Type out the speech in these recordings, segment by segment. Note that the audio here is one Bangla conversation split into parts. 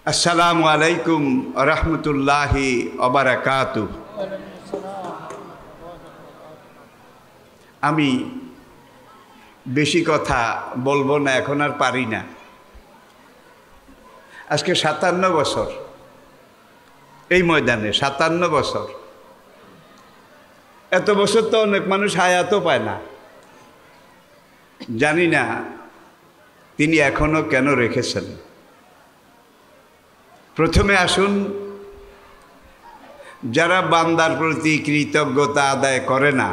আসসালামু আলাইকুম রহমতুল্লাহি ওবারাকাতুহ। আমি বেশি কথা বলবো না, এখন আর পারি না। আজকে 57 বছর এই ময়দানে, 57 বছর। এত বছর তো অনেক মানুষ হায়াতও পায় না। জানি না তিনি এখনো কেন রেখেছেন। প্রথমে আসুন, যারা বান্দার প্রতি কৃতজ্ঞতা আদায় করে না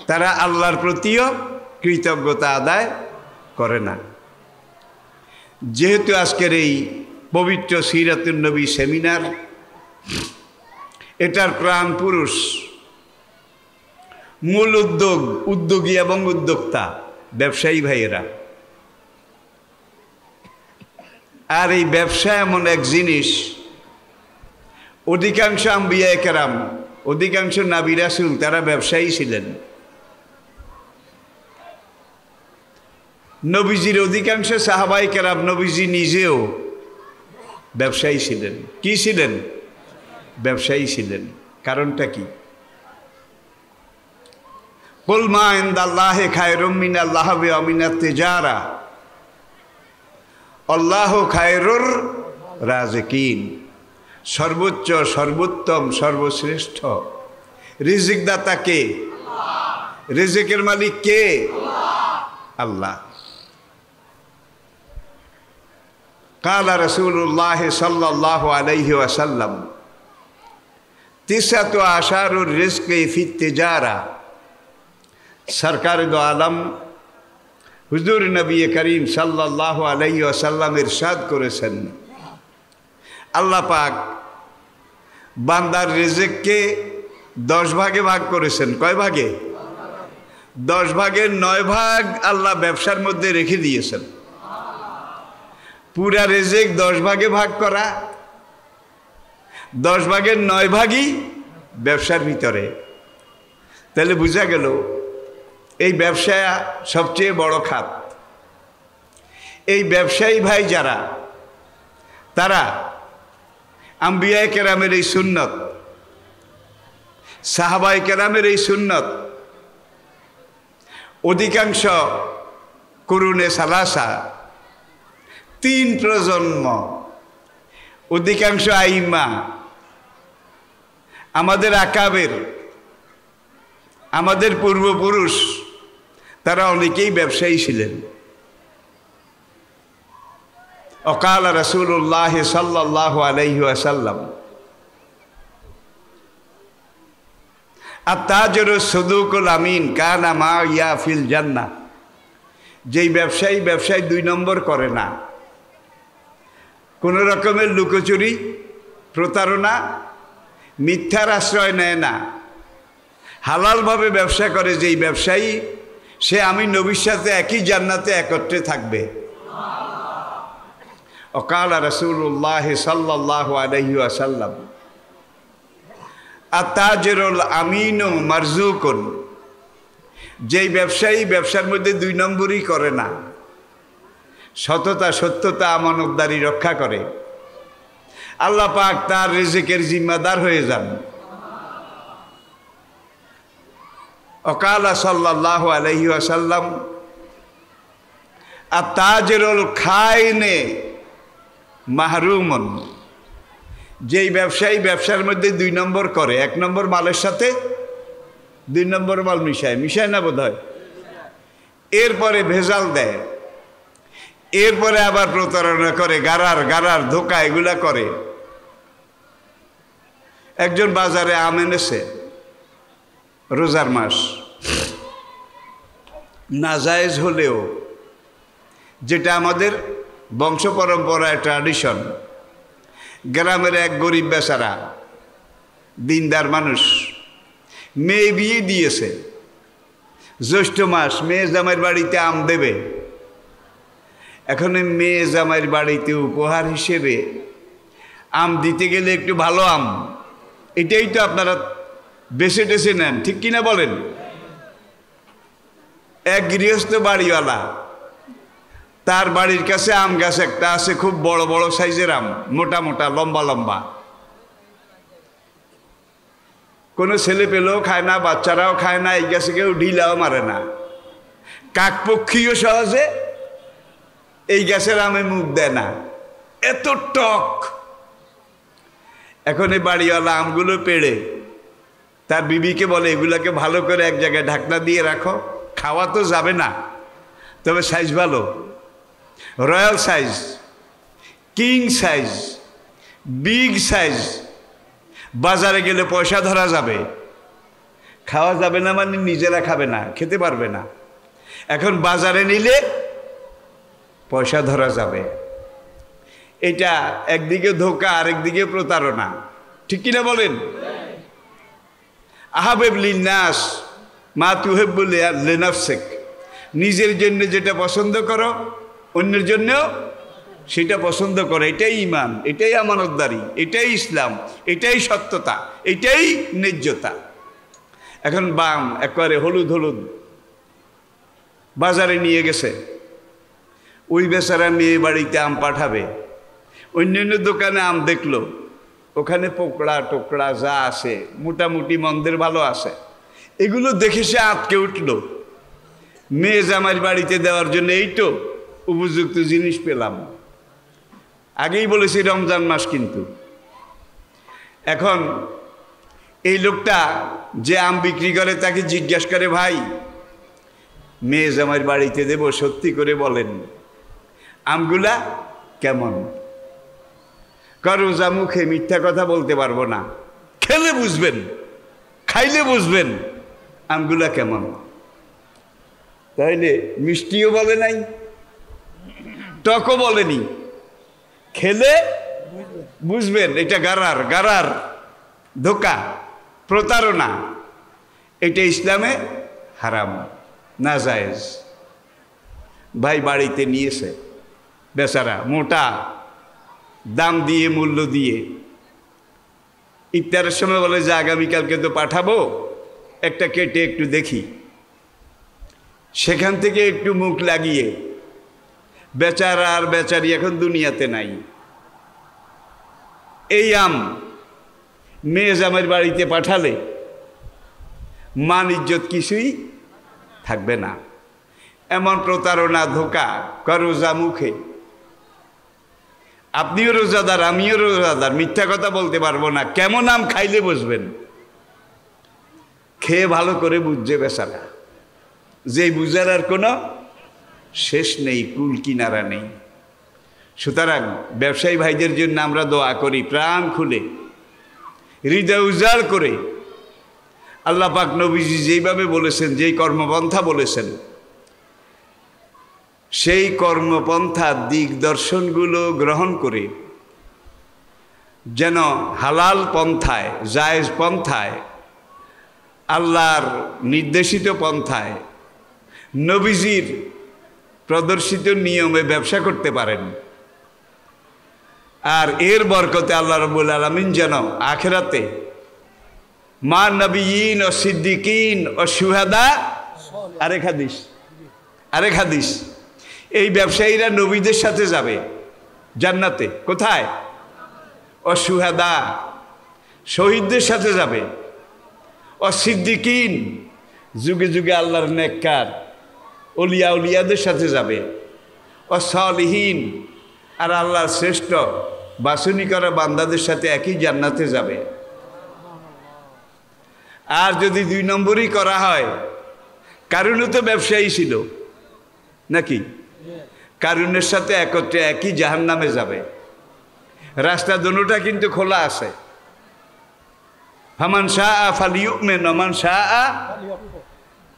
তারা আল্লাহর প্রতিও কৃতজ্ঞতা আদায় করে না। যেহেতু আজকের এই পবিত্র সিরাতুন নবী সেমিনার, এটার প্রাণ পুরুষ, মূল উদ্যোগী এবং উদ্যোক্তা ব্যবসায়ী ভাইয়েরা। আর এই ব্যবসা এমন এক জিনিস, অধিকাংশ আম্বিয়া কেরাম, অধিকাংশ নবী রাসূল তারা ব্যবসায়ী ছিলেন। নবীজির অধিকাংশ সাহাবায়ে কেরাম, নবীজি নিজেও ব্যবসায়ী ছিলেন। কি ছিলেন? ব্যবসায়ী ছিলেন। কারণটা কি? কুল মা ইনদাল্লাহি খায়রুম মিনাল লাহবি ওয়া মিনাত তিজারা আল্লাহু খায়রুর রাজিকিন। সর্বোচ্চ, সর্বোত্তম, সর্বশ্রেষ্ঠ রিজিক দাতা কে? রিজিকের মালিক কে? আল্লাহ। قال رسول الله صلى الله عليه وسلم تسعة أعشار الرزق في التجارة। সরকার দো আলম হুজুর নবী করিম সাল্লাল্লাহু আলাইহি ওয়াসাল্লাম ইরশাদ করেছেন, আল্লাহ পাক বান্দার রিজিককে 10 ভাগে ভাগ করেছেন। কয় ভাগে? 10 ভাগের 9 ভাগ আল্লাহ ব্যবসার মধ্যে রেখে দিয়েছেন। পুরা রিজিক 10 ভাগে ভাগ করা, 10 ভাগের 9 ভাগই ব্যবসার ভিতরে। তাহলে বোঝা গেল এই ব্যবসা সবচেয়ে বড় খাত। এই ব্যবসায়ী ভাই যারা, তারা আম্বিয়ায়ে কেরামের এই সুন্নত, সাহাবায়ে কেরামের এই সুন্নত, অধিকাংশ কুরুনে সালাসা, 3 প্রজন্ম, অধিকাংশ আইমা, আমাদের আকাবের, আমাদের পূর্বপুরুষ, তারা অনেকেই ব্যবসায়ী ছিলেন। অকাল রাসূলুল্লাহ সাল্লাল্লাহু আলাইহি ওয়াসাল্লাম আত-তাজিরু সুদুকুল আমিন কানা মা ইয়া ফিল জান্নাহ। যেই ব্যবসায়ী 2 নম্বর করে না, কোনো রকমের লুকোচুরি, প্রতারণা, মিথ্যার আশ্রয় নেয় না, হালালভাবে ব্যবসা করে যেই ব্যবসায়ী, সে আমি নবীর সাথে একই জান্নাতে একত্রে থাকবে। অকাল রাসূলুল্লাহ সাল্লাল্লাহু আলাইহি ওয়াসাল্লাম আত-তাজিরুল আমিনু মারজুকুন। যেই ব্যবসায়ী ব্যবসার মধ্যে 2 নম্বরই করে না, সততা, সত্যতা, আমানতদারি রক্ষা করে, আল্লাহ পাক তার রিজিকের জিম্মাদার হয়ে যান। অকালা সাল্লাল্লাহু আলাইহি ওয়াসাল্লাম আত-তাজিরুল খাইনে মাহরুমুন। যেই ব্যবসায়ী ব্যবসার মধ্যে 2 নম্বর করে, 1 নম্বর মালের সাথে 2 নম্বর মাল মিশায় না বোধ হয়, এরপরে ভেজাল দেয়, এরপরে আবার প্রতারণা করে, গারার ধোকা, এগুলা করে। একজন বাজারে আম এনেছে, রোজার মাস, নাজায়েজ হলেও, যেটা আমাদের বংশ পরম্পরায় ট্র্যাডিশন, গ্রামের এক গরিব বেচারা, দিনদার মানুষ, মেয়ে বিয়ে দিয়েছে, জ্যৈষ্ঠ মাস, মেয়ে জামাইয়ের বাড়িতে আম দেবে। এখন মেয়ে জামাইয়ের বাড়িতে উপহার হিসেবে আম দিতে গেলে একটু ভালো আম, এটাই তো আপনারা বেছে টেছে নেন, ঠিক কিনা বলেন? এক গৃহস্থ বাড়িওয়ালা তার বাড়ির কাছে আম গাছ একটা আছে, খুব বড় বড় সাইজের আম, মোটা মোটা লম্বা লম্বা। কোনো ছেলে পেলেও খায় না, বাচ্চারাও খায় না, এই গাছে কেউ ঢিলাও মারে না। কাকপক্ষীও সহজে এই গাছের আমে মুখ দেয় না, এত টক। এখন এই বাড়িওয়ালা আমগুলো পেড়ে তার বিবিকে বলে, এগুলাকে ভালো করে এক জায়গায় ঢাকনা দিয়ে রাখো, খাওয়া তো যাবে না, তবে সাইজ ভালো, royal size, king size, big size, বাজারে গেলে পয়সা ধরা যাবে। খাওয়া যাবে না মানে নিজেরা খাবে না, খেতে পারবে না। এখন বাজারে নিলে পয়সা ধরা যাবে। এটা একদিকে ধোঁকা, আরেকদিকে প্রতারণা, ঠিক কিনা বলেন? আহাবেব লিন্নাস মা তুহিব্বু লিনাফসিক, নিজের জন্য যেটা পছন্দ করো অন্যের জন্যও সেটা পছন্দ করো। এটাই ঈমান, এটাই আমানতদারি, এটাই ইসলাম, এটাই সত্যতা, এটাই ন্যায্যতা। এখন বাম একবারে হলুদ হলুদ বাজারে নিয়ে গেছে, ওই বেচারা মেয়ে বাড়িতে আম পাঠাবে, অন্যান্য দোকানে আম দেখলো, ওখানে পোকড়া টোকড়া যা আছে মোটামুটি মন্দের ভালো আছে, এগুলো দেখে সে আটকে উঠল। মেয়ে জামাইয়ের বাড়িতে দেওয়ার জন্য এই তো উপযুক্ত জিনিস পেলাম। আগেই বলেছি রমজান মাস, কিন্তু এখন এই লোকটা যে আম বিক্রি করে তাকে জিজ্ঞাসা করে, ভাই মেয়ে জামাইয়ের বাড়িতে দেব, সত্যি করে বলেন আমগুলা কেমন? রোজা মুখে মিথ্যা কথা বলতে পারবো না, খেলে বুঝবেন, খাইলে বুঝবেন আমগুলা কেমন। তাইলে মিষ্টিও বলে নাই, টকও বলেনি, খেলে বুঝবেন। এটা গারার, গারার, ধোঁকা, প্রতারণা। এটা ইসলামে হারাম, নাজায়েজ। ভাই বাড়িতে নিয়েছে বেচারা, মোটা দাম দিয়ে, মূল্য দিয়ে। ইফতারের সময় বলে যে আগামীকালকে তো পাঠাবো, একটা কেটে একটু দেখি। সেখান থেকে একটু মুখ লাগিয়ে, বেচারা আর বেচারি এখন দুনিয়াতে নাই। এই আম মেয়ে জামাইয়ের বাড়িতে পাঠালে মান ইজ্জত কিছুই থাকবে না। এমন প্রতারণা, ধোঁকা, রোজা মুখে। আপনিও রোজাদার, আমিও রোজাদার, মিথ্যা কথা বলতে পারবো না। কেমন আম খাইলে বুঝবেন? খেয়ে ভালো করে বুঝছে বেচারা, যে বুঝার আর কোনো শেষ নেই, কুল কিনারা নেই। সুতরাং ব্যবসায়ী ভাইদের জন্য আমরা দোয়া করি প্রাণ খুলে, হৃদয় উজাড় করে। আল্লাহ পাক নবীজি যেইভাবে বলেছেন, যেই কর্মপন্থা বলেছেন, সেই কর্মপন্থার দিক দর্শনগুলো গ্রহণ করে যেন হালাল পন্থায়, জায়েজ পন্থায়, আল্লাহর নির্দেশিত পন্থায়, নবীজির প্রদর্শিত নিয়মে ব্যবসা করতে পারেন। আর এর বরকতে আল্লাহ রাব্বুল আলামিন যেন আখিরাতে মা নবিয়িন ও সিদ্দিকিন ও শুহাদা, আরেক হাদিস, এই ব্যবসায়ীরা নবীদের সাথে যাবে জান্নাতে। কোথায়? ও শুহাদা, শহীদদের সাথে যাবে। ও সিদ্দিকিন, যুগে যুগে আল্লাহর নেককার ওলিয়া উলিয়াদের সাথে যাবে। ও সালিহিন, আর আল্লাহর শ্রেষ্ঠ বাছনি করা বান্দাদের সাথে একই জান্নাতে যাবে। আর যদি 2 নম্বরই করা হয়, কারুনও তো ব্যবসায়ী ছিল নাকি? কারুনের সাথে একত্রে একই জাহান্নামে যাবে। রাস্তা দুটোটা কিন্তু খোলা আছে। ফামান শাআ ফালিউমিন ওয়া মান শাআ,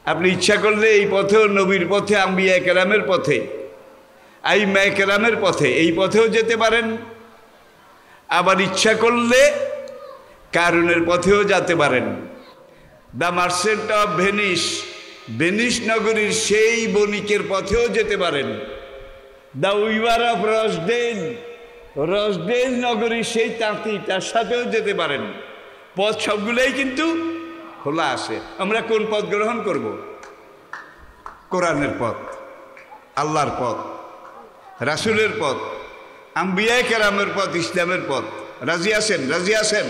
আপনি ইচ্ছা করলে এই পথেও, নবীর পথে, আম্বিয়া কেরামের পথে, আইম্মা কেরামের পথে, এই পথেও যেতে পারেন। আবার ইচ্ছা করলে কারুনের পথেও যেতে পারেন। The merchant of Venice, Venice নগরীর সেই বণিকের পথেও যেতে পারেন। দ্য উইভার অফ রসডেল, রসডেল নগরীর সেই তাঁতি, তার সাথেও যেতে পারেন। পথ সবগুলোই কিন্তু খোলা আছে। আমরা কোন পথ গ্রহণ করব? কোরআনের পথ, আল্লাহর পথ। রাসূলের পথ, আম্বিয়ায়ে কেরামের পথ, ইসলামের পথ। রাজি আছেন? রাজি আছেন?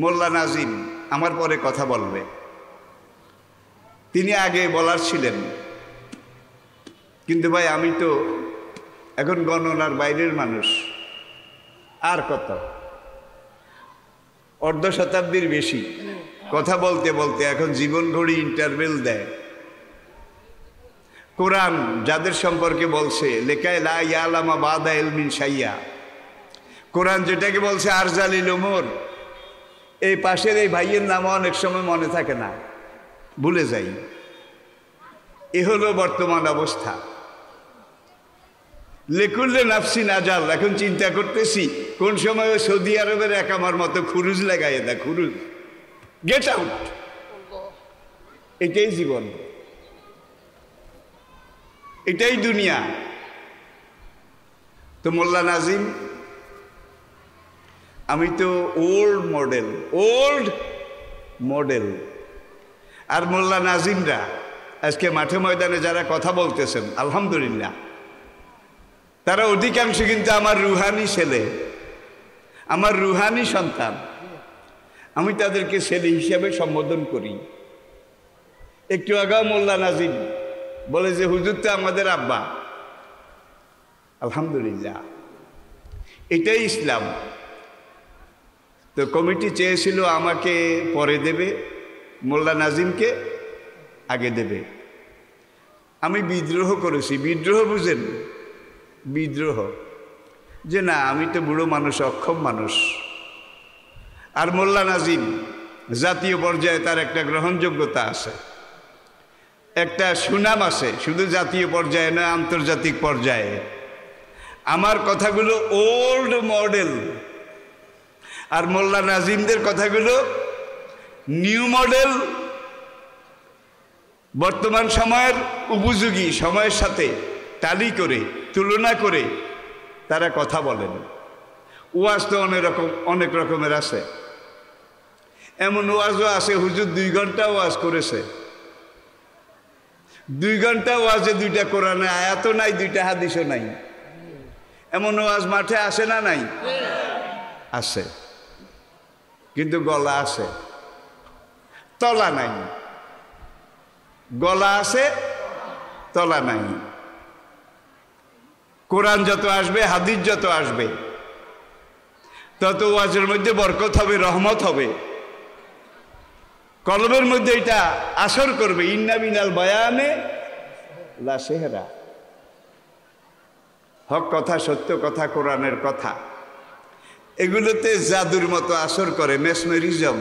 মোল্লা নাজিম আমার পরে কথা বলবে, তিনি আগে বলার ছিলেন, কিন্তু ভাই আমি তো এখন গণনার বাইরের মানুষ। আর কত, অর্ধ শতাব্দীর বেশি কথা বলতে বলতে এখন জীবন ঘড়ি ইন্টারভেল দেয়। কোরআন যাদের সম্পর্কে বলছে, লেখায় লা ইয়ালামা বাদা ইলমিন শাইয়া, কোরআন যেটাকে বলছে আরজালিল উমর, এই পাশের এই ভাইয়ের নাম অনেক সময় মনে থাকে না, ভুলে যাই। এ হলো বর্তমান অবস্থা। লেকুল্লে নাফসি নাজাল, এখন চিন্তা করতেছি কোন সময় ওই সৌদি আরবের এক আমার মতো খুরুজ লাগাইয়ে দেয়, খুরুজ, গেট আউট। এটাই জীবন, এটাই দুনিয়া। তো মোল্লা নাজিম, আমি তো ওল্ড মডেল। আর মোল্লা নাজিমরা আজকে মাঠে ময়দানে যারা কথা বলতেছেন, আলহামদুলিল্লাহ, তারা অধিকাংশ কিন্তু আমার রুহানি ছেলে, আমার রুহানি সন্তান। আমি তাদেরকে ছেলে হিসাবে সম্বোধন করি। একটু আগাও মোল্লা নাজিম বলে যে হুজুর তো আমাদের আব্বা। আলহামদুলিল্লাহ, এটাই ইসলাম। তো কমিটি চেয়েছিল আমাকে পরে দেবে, মোল্লা নাজিমকে আগে দেবে। আমি বিদ্রোহ করেছি। বিদ্রোহ বুঝেন? বিদ্রোহ, যে না, আমি তো বুড়ো মানুষ, অক্ষম মানুষ। আর মোল্লা নাজিম জাতীয় পর্যায়ে তার একটা গ্রহণযোগ্যতা আছে, একটা সুনাম আছে, শুধু জাতীয় পর্যায়ে নয়, আন্তর্জাতিক পর্যায়ে। আমার কথাগুলো ওল্ড মডেল, আর মোল্লা নাজিমদের কথাগুলো নিউ মডেল, বর্তমান সময়ের উপযোগী, সময়ের সাথে টালি করে, তুলনা করে তারা কথা বলেন। ওয়াজ তো অনেক রকমের আছে। এমন ওয়াজও আছে হুজুর 2 ঘন্টা ওয়াজ করেছে, 2 ঘন্টা ওয়াজে 2টা কোরআনের আয়াতও নাই, 2টা হাদিসও নাই। এমন ওয়াজ মাঠে আসে না? নাই, আছে, কিন্তু গলা আছে, তলা নাই। গলা আছে, তলা নাই। কোরআন যত আসবে, হাদিস যত আসবে, তত ওয়াজের মধ্যে বরকত হবে, রহমত হবে, কলবের মধ্যে এটা আসর করবে। ইন্না মিনাল বায়ানে লা সেহরা, হক কথা, সত্য কথা, কোরআনের কথা, এগুলোতে জাদুর মতো আসর করে। মেসমেরিজম,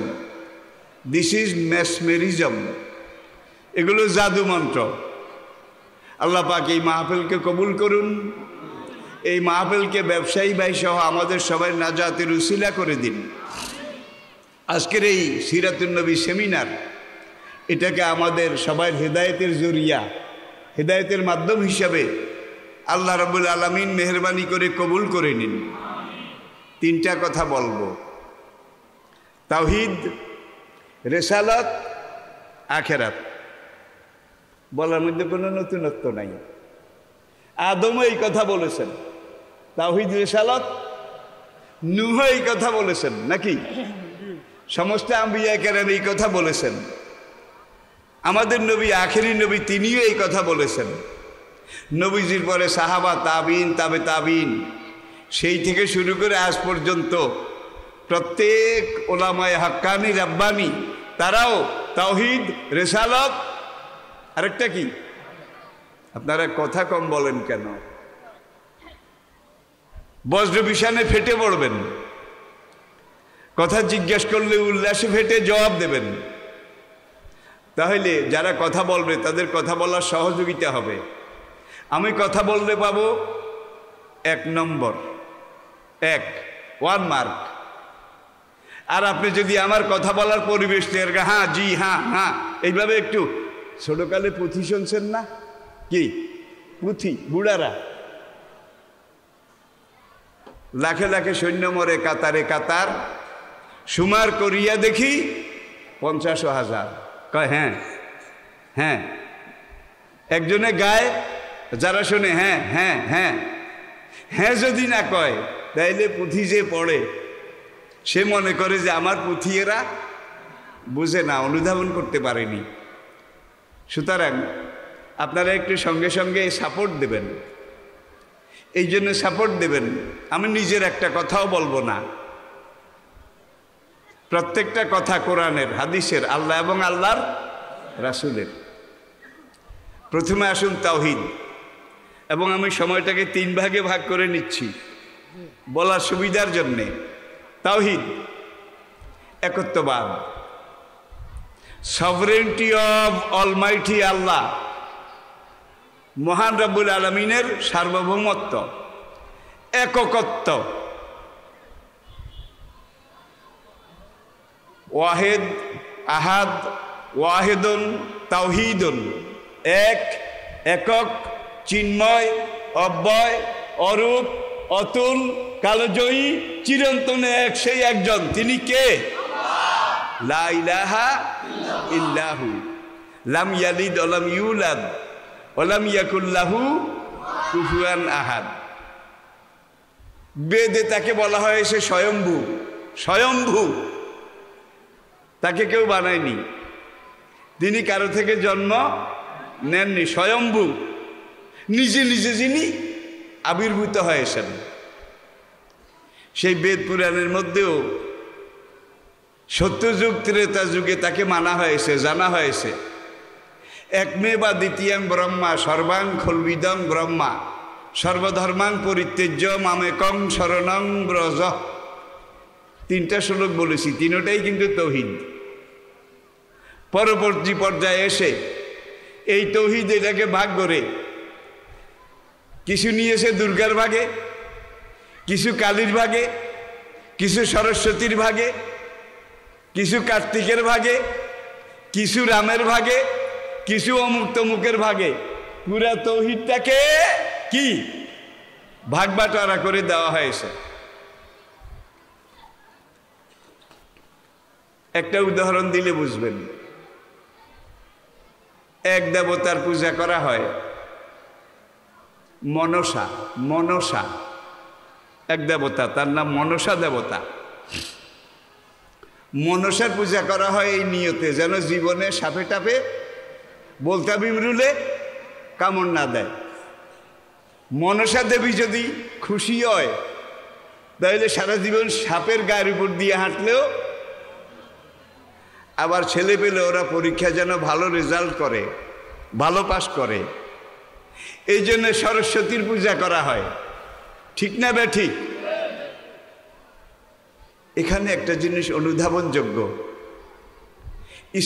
দিস ইজ মেসমেরিজম, এগুলো জাদু মন্ত্র। আল্লাহ পাক এই মাহফিলকে কবুল করুন, এই মাহফিলকে ব্যবসায়ী ভাই সহ আমাদের সবাই নাজাতের উসিলা করে দিন। আজকের এই সিরাতুন নবী সেমিনার, এটাকে আমাদের সবার হেদায়েতের জরিয়া, হেদায়েতের মাধ্যম হিসাবে আল্লাহ রাব্বুল আলামিন মেহেরবানি করে কবুল করে নিন। 3টা কথা বলবো, তাওহীদ, রিসালাত, আখিরাত। বলার মধ্যে কোনো নতুনত্ব নাই। আদমও এই কথা বলেছেন, তাওহীদ, রিসালাত। নূহ এই কথা বলেছেন নাকি? সমস্ত আম্বিয়া কেরাম এই কথা বলেছেন। আমাদের নবী, আখেরি নবী, তিনিও এই কথা বলেছেন। নবীজির পরে সাহাবা, তাবিন, তাবে তাবিন, সেই থেকে শুরু করে আজ পর্যন্ত প্রত্যেক ওলামায়ে হাক্কানি, রাব্বানি, তারাও তাওহীদ, রিসালাত, আরেকটা কি? আপনারা কথা কম বলেন কেন? বজ্র বিশানে ফেটে পড়বেন, কথা জিজ্ঞেস করলে উল্লাসে ফেটে জবাব দেবেন। তাহলে যারা কথা বলবে তাদের কথা বলার সহযোগিতা হবে। আমি কথা বললে পাবো 1 নম্বর, 1 মার্ক। আর আপনি যদি আমার কথা বলার পরিবেশ তৈরি, হ্যাঁ, জি, হ্যাঁ, হ্যাঁ, এইভাবে একটু, ছোটকালে পুঁথি শুনছেন না? কি পুঁথি? বুড়ারা লাখে লাখে সৈন্য মরে কাতারে কাতার, সুমার করিয়া দেখি 50,000। কয় হ্যাঁ, হ্যাঁ। একজনে গায় যারা শোনে হ্যাঁ হ্যাঁ হ্যাঁ হ্যাঁ যদি না কয়, তাইলে পুঁথি যে পড়ে সে মনে করে যে আমার পুঁথি এরা বুঝে না, অনুধাবন করতে পারেনি। সুতরাং আপনারা একটু সঙ্গে সঙ্গে সাপোর্ট দেবেন। এই জন্য সাপোর্ট দেবেন, আমি নিজের একটা কথাও বলবো না, প্রত্যেকটা কথা কোরআনের, হাদিসের, আল্লাহ এবং আল্লাহর রাসূলের। প্রথমে আসুন তাওহীদ, এবং আমি সময়টাকে 3 ভাগে ভাগ করে নিচ্ছি বলার সুবিধার জন্যে। তাওহীদ, একত্ববাদ, সভরেন্টি অফ অলমাইটি আল্লাহ, মহান রব্বুল আলামিনের সার্বভৌমত্ব, এককত্ব, ওয়াহেদ, আহাদ, ওয়াহেদুন, তাওহীদুন, এক, একক, চিন্ময়, অব্যয়, অরূপ, অতুল, কালজয়ী, চিরন্তন এক, সেই একজন, তিনি কে? লা ইলাহা ইল্লাহু, লাম ইয়ালিদ ওয়ালাম ইউলাদ ওয়ালাম ইয়াকুল লাহু কুফুয়ান আহাদ। বেদে তাকে বলা হয়েছে স্বয়ম্ভু, স্বয়ম্ভু, তাকে কেউ বানায়নি, তিনি কারো থেকে জন্ম নেননি, স্বয়ম্ভু, নিজে নিজে যিনি আবির্ভূত হয়েছেন। সেই বেদ পুরাণের মধ্যেও সত্যযুগ ত্রেতা যুগে তাকে মানা হয়েছে, জানা হয়েছে। একমে বা দ্বিতীয়াং ব্রহ্মা সর্বাং খলবিদং ব্রহ্মা সর্বধর্মাং পরিত্যজ্য মামেকং শরণং ব্রজ। 3টা শ্লোক বলেছি, 3টাই কিন্তু তাওহীদ। পরবর্তী পর্যায়ে এসে এই তাওহীদ এটাকে ভাগ করে কিছু নিয়েছে দুর্গার ভাগে, কিছু কালীর ভাগে, কিছু সরস্বতীর ভাগে, কিছু কার্তিকের ভাগে, কিছু রামের ভাগে, কিছু অমুক তমুকের ভাগে। পুরা তাওহীদটাকে কি ভাগ বাটোয়ারা করে দেওয়া হয়েছে। একটা উদাহরণ দিলে বুঝবেন। এক দেবতার পূজা করা হয়, মনসা। মনসা এক দেবতা, তার নাম মনসা দেবতা। মনসার পূজা করা হয় এই নিয়তে, যেন জীবনে সাপে টাপে বলতা বিমরুলে কামড় না দেয়। মনসা দেবী যদি খুশি হয়, তাহলে সারা জীবন সাপের গায়ের উপর দিয়ে হাঁটলেও, আবার ছেলে পেলে ওরা পরীক্ষা যেন ভালো রেজাল্ট করে, ভালো পাস করে, এই জন্য সরস্বতীর পূজা করা হয়। ঠিক না বে ঠিক? এখানে একটা জিনিস অনুধাবনযোগ্য,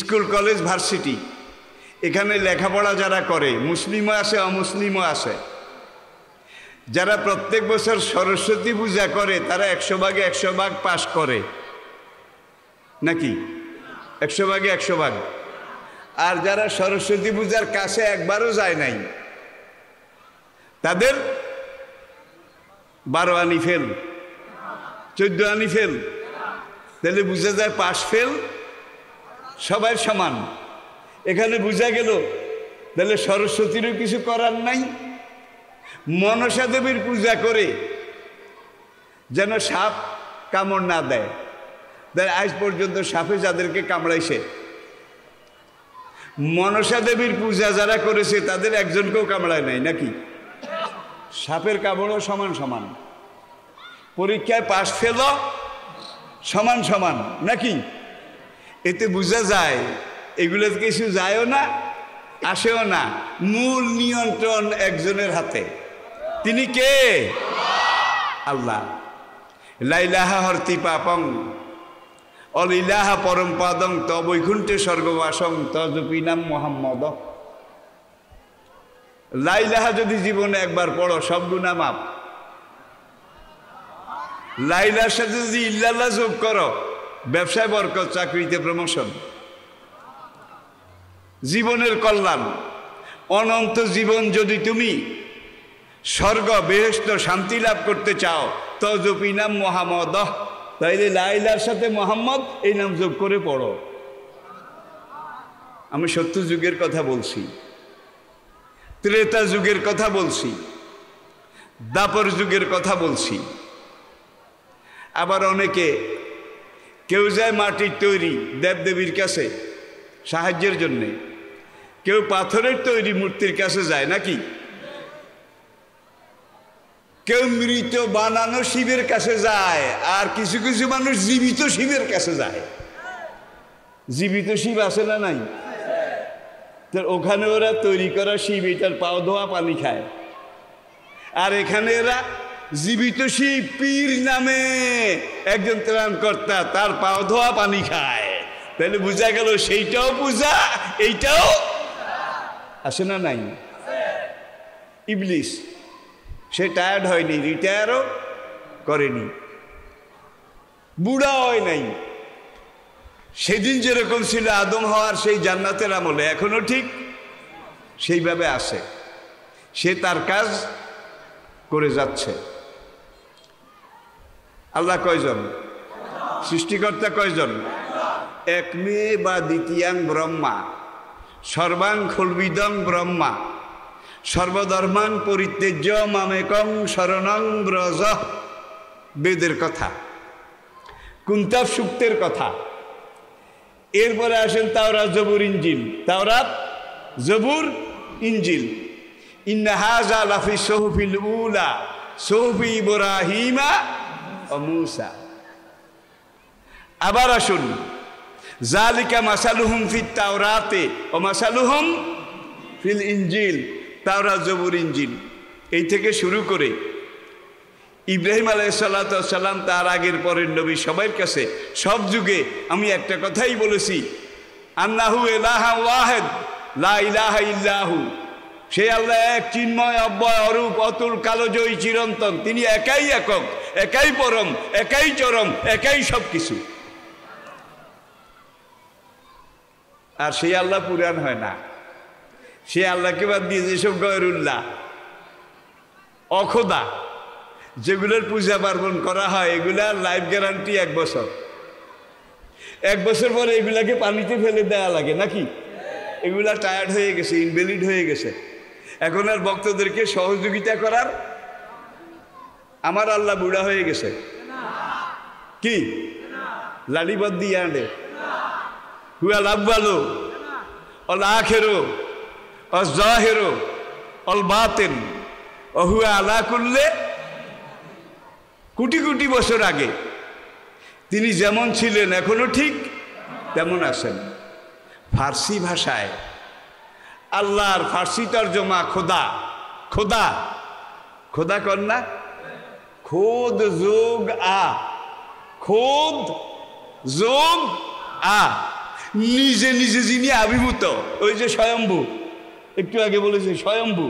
স্কুল কলেজ ভার্সিটি, এখানে লেখাপড়া যারা করে, মুসলিমও আছে অমুসলিমও আছে, যারা প্রত্যেক বছর সরস্বতী পূজা করে তারা 100 ভাগে 100 ভাগ পাস করে নাকি? 100 ভাগে 100 ভাগ। আর যারা সরস্বতী পূজার কাছে একবারও যায় নাই, তাদের 12 আনি ফেল, 14 আনি ফেল। তাহলে বুঝা যায় পাস ফেল সবাই সমান। এখানে বুঝা গেল তাহলে সরস্বতীরও কিছু করার নাই। মনসা দেবীর পূজা করে যেন সাপ কামড় না দেয়। আজ পর্যন্ত সাপে যাদেরকে কামড়াইছে, মনসা দেবীর পূজা যারা করেছে তাদের একজনকেও কামড়ায় নাই নাকি? সাপের কামড়ও সমান সমান, পরীক্ষায় পাস ফেল সমান সমান নাকি? এতে বোঝা যায় এগুলো কিছু যায়ও না আসেও না, মূল নিয়ন্ত্রণ একজনের হাতে। তিনি কে? আল্লাহ। লাইলাহা হরতি পাপং অলিলাহা পরম পাদং ত বৈকুণ্ঠে স্বর্গবাসং তজপি নাম মোহাম্মদ। লাইলাহা যদি জীবনে একবার পড়ো সব গুনাহ মাপ। লাইলার সাথে যদি ইল্লাল্লাহ যোগ করো, ব্যবসায় বরকত, চাকরিতে প্রমোশন, জীবনের কল্যাণ, অনন্ত জীবন। যদি তুমি স্বর্গ বেহেশত শান্তি লাভ করতে চাও, তজপি নাম মোহাম্মদ, তাইলে লাইলার সাথে মোহাম্মদ এই নাম যোগ করে পড়ো। আমি সত্য যুগের কথা বলছি। ত্রেতা যুগের কথা বলছি, দাপর যুগের কথা বলছি। আবার অনেকে কেউ যায় মাটির তৈরি দেবদেবীর কাছে সাহায্যের জন্যে, কেউ পাথরের তৈরি মূর্তির কাছে যায় নাকি, কেউ মৃত বানানো শিবের কাছে যায়, আর কিছু কিছু মানুষ জীবিত শিবের কাছে যায়। জীবিত শিব আছে না নাই? ওখানে ওরা তৈরি করা শিব এটার পাও ধোয়া পানি খায়, আর এখানে এরা জীবিত শিব পীর নামে একজন ত্রাণকর্তা, তার পাও ধোয়া পানি খায়। তাহলে বোঝা গেল সেইটাও পূজা, এইটাও আছে না নাই? ইবলিস সে টায়ার্ড হয়নি, রিটায়ারও করেনি, বুড়া হয় নাই। সেদিন যেরকম ছিল আদম হওয়ার সেই জান্নাতের আমলে, এখনো ঠিক সেইভাবে আছে। সে তার কাজ করে যাচ্ছে। আল্লাহ কয়জন? সৃষ্টিকর্তা কয়জন? এক মেয়ে বা দ্বিতীয়াং ব্রহ্মা সর্বাং খলবিদং ব্রহ্মা সর্বধর্মাং পরিত্যজ্য মামেকং শরণং ব্রজ। বেদের কথা, কুন্তাব সূক্তের কথা। এরপরে আসেন তাওরাত, জবুর, ইনজিল। তাওরাত, জবুর, ইনজিল। ইন্না হাযা লাফি সুহুফিল উলা সুহুফি ইব্রাহিমা ওয়া মূসা। আবার আসুন, যালিকা মাসালুহুম ফিত তাওরাতে ওয়া মাসালুহুম ফিল ইনজিল। তাওরাত, জবুর, ইনজিল এই থেকে শুরু করে ইব্রাহিম আলাইহিসসালাম তার আগের পরের নবী সবার কাছে সব যুগে আমি একটা কথাই বলেছি, আন্নাহু ইলাহা ওয়াহিদ লা ইলাহা ইল্লাহু। সেই আল্লাহ এক, চিন্ময়, অব্যয়, অরূপ, অতুল, কালজয়ী, চিরন্তন। তিনি একাই একক, একাই পরম, একাই চরম, একাই সব কিছু। আর সেই আল্লাহ পুরাণ হয় না। সে আল্লাহকে বাদ দিয়ে যেসব গয়রুল্লাহ, অখোদা, যেগুলোর পূজা পার্বণ করা হয়, এগুলার লাইফ গ্যারান্টি 1 বছর। 1 বছর পরে এগুলাকে পানিতে ফেলে দেওয়া লাগে নাকি? এগুলা টায়ার্ড হয়ে গেছে, ইনভ্যালিড হয়ে গেছে। এখন আর ভক্তদেরকে সহযোগিতা করার, আমার আল্লাহ বুড়া হয়ে গেছে কি লাড়িবাদ দিয়ে আনে। হুয়া লাভবালো অল আখেরো অজাহেরো অল বাতেন অহুয়া আলা করলে। কোটি কোটি বছর আগে তিনি যেমন ছিলেন এখনো ঠিক তেমন আছেন। ফার্সি ভাষায় আল্লাহর ফার্সি তর্জমা খোদা। খোদা, খোদা কর না, খোদ যোগ আ, খোদ যোগ আ, নিজে নিজে যিনি আবির্ভূত। ওই যে স্বয়ম্ভু, একটু আগে বলেছে স্বয়ম্ভু,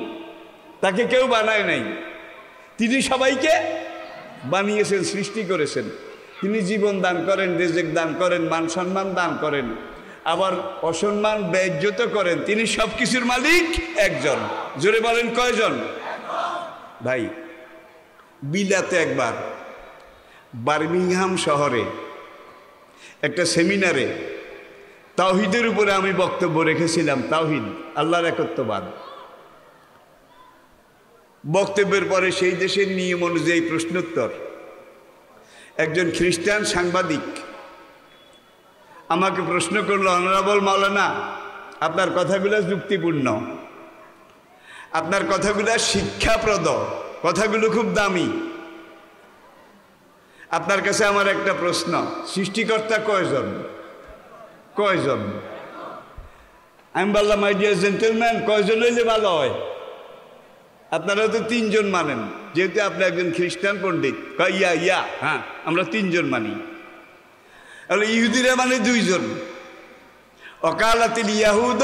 তাকে কেউ বানায় নাই, তিনি সবাইকে বানিয়েছেন, সৃষ্টি করেছেন। তিনি জীবন দান করেন, রিজিক দান করেন, মান সম্মান দান করেন, আবার অসম্মান বেইজ্জত করেন। তিনি সব কিছুর মালিক একজন। জোরে বলেন কয়জন? ভাই, বিলাতে একবার বার্মিংহাম শহরে একটা সেমিনারে তাওহীদের উপরে আমি বক্তব্য রেখেছিলাম। তাওহীদ, আল্লাহর একত্ববাদ। বক্তব্যের পরে সেই দেশের নিয়ম অনুযায়ী প্রশ্নোত্তর। একজন খ্রিস্টান সাংবাদিক আমাকে প্রশ্ন করলো, অনারেবল মাওলানা, আপনার কথাগুলো যুক্তিপূর্ণ, আপনার কথাগুলো শিক্ষাপ্রদ, কথাগুলো খুব দামি। আপনার কাছে আমার একটা প্রশ্ন, সৃষ্টিকর্তা কয়জন? কয়জন? আমি বললাম, মাই ডিয়ার জেন্টলম্যান, কয়জন হইলে ভালো হয়? আপনারা তো 3 জন মানেন, যেহেতু আপনি একজন খ্রিস্টান পণ্ডিত। ইয়া, হ্যাঁ, আমরা 3 জন মানি। ইহুদিরা মানে 2 জন। অকালাতিল ইয়াহুদ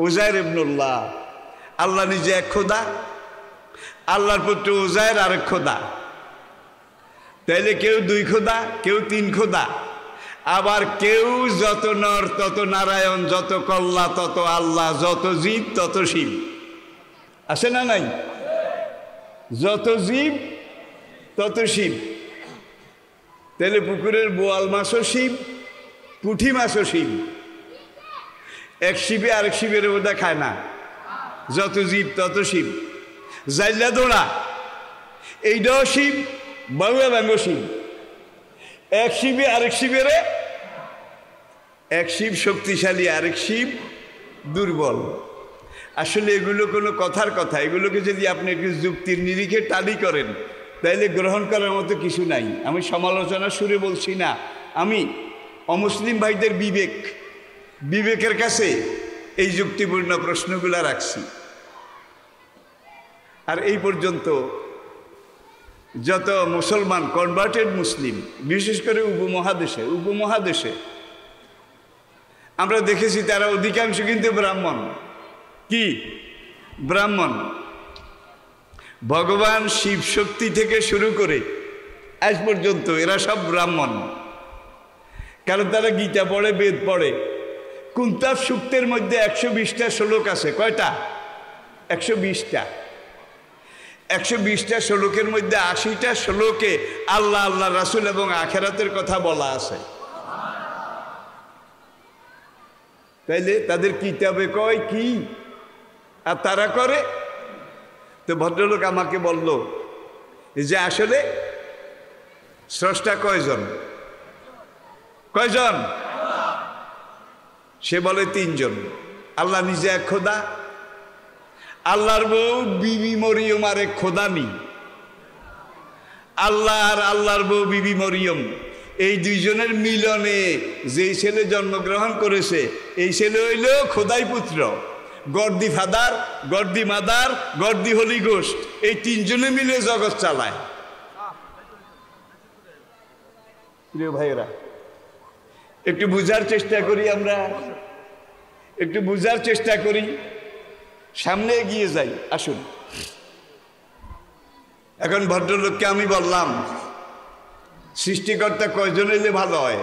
উজাইর ইবনুল্লাহ, আল্লাহ নিজে এক খোদা, আল্লাহর পুত্র উজাইর আরেক খোদা। তাইলে কেউ 2 খোদা, কেউ 3 খোদা, আবার কেউ যত নর তত নারায়ণ, যত কল্লা তত আল্লাহ, যত জীব তত শিব। আছে না নাই? যত জীব তত শিব। তাহলে পুকুরের বোয়াল মাছও শিব, পুঁটি মাছও শিব। এক শিবে আরেক শিবের বোধা খায় না। যত জীব তত শিব, জাইলা দোড়া এইটাও শিব, বাংলা ব্যাঙ্গ শিব। এক শিবে আরেক শিবেরে, এক শিব শক্তিশালী আরেক শিব দুর্বল। আসলে এগুলো কোনো কথার কথা, এগুলোকে যদি আপনি একটু যুক্তির নিরিখে টালি করেন তাইলে গ্রহণ করার মতো কিছু নাই। আমি সমালোচনা সুরে বলছি না, আমি অমুসলিম ভাইদের বিবেকের কাছে এই যুক্তিপূর্ণ প্রশ্নগুলো রাখছি। আর এই পর্যন্ত যত মুসলমান কনভার্টেড মুসলিম, বিশেষ করে উপমহাদেশে আমরা দেখেছি তারা অধিকাংশ কিন্তু ব্রাহ্মণ। কি ব্রাহ্মণ? ভগবান শিব শক্তি থেকে শুরু করে আজ পর্যন্ত এরা সব ব্রাহ্মণ। কারণ তারা গীতা পড়ে, বেদ পড়ে। কুন্তাব সূক্তের মধ্যে 120টা শ্লোক আছে। কয়টা? 120টা। 120টা শ্লোকের মধ্যে 80টা শ্লোকে আল্লাহ, আল্লাহ রাসূল এবং আখেরাতের কথা বলা আছে। তাইলে তাদের কিতাবে কয় কি আর তারা করে। তো ভদ্রলোক আমাকে বলল যে আসলে স্রষ্টা কয়জন? সে বলে 3 জন। আল্লাহ নিজে এক খোদা, আল্লাহর বউ বিবি মরিয়ম আর এক খোদা নি। আল্লাহ আর আল্লাহর বউ বিবি মরিয়ম এই 2 জনের মিলনে যেই ছেলে জন্মগ্রহণ করেছে এই ছেলে হইল খোদাই পুত্র। গর্দি ফাদার, গর্দি মাদার, গর্দি হলি গোস্ট, এই 3 জনে মিলে জগৎ চালায়। প্রিয় ভাইয়েরা, একটু বুঝার চেষ্টা করি, আমরা একটু বুঝার চেষ্টা করি, সামনে এগিয়ে যাই। আসুন, এখন ভদ্রলোককে আমি বললাম সৃষ্টিকর্তা কয়জন হইলে ভালো হয়?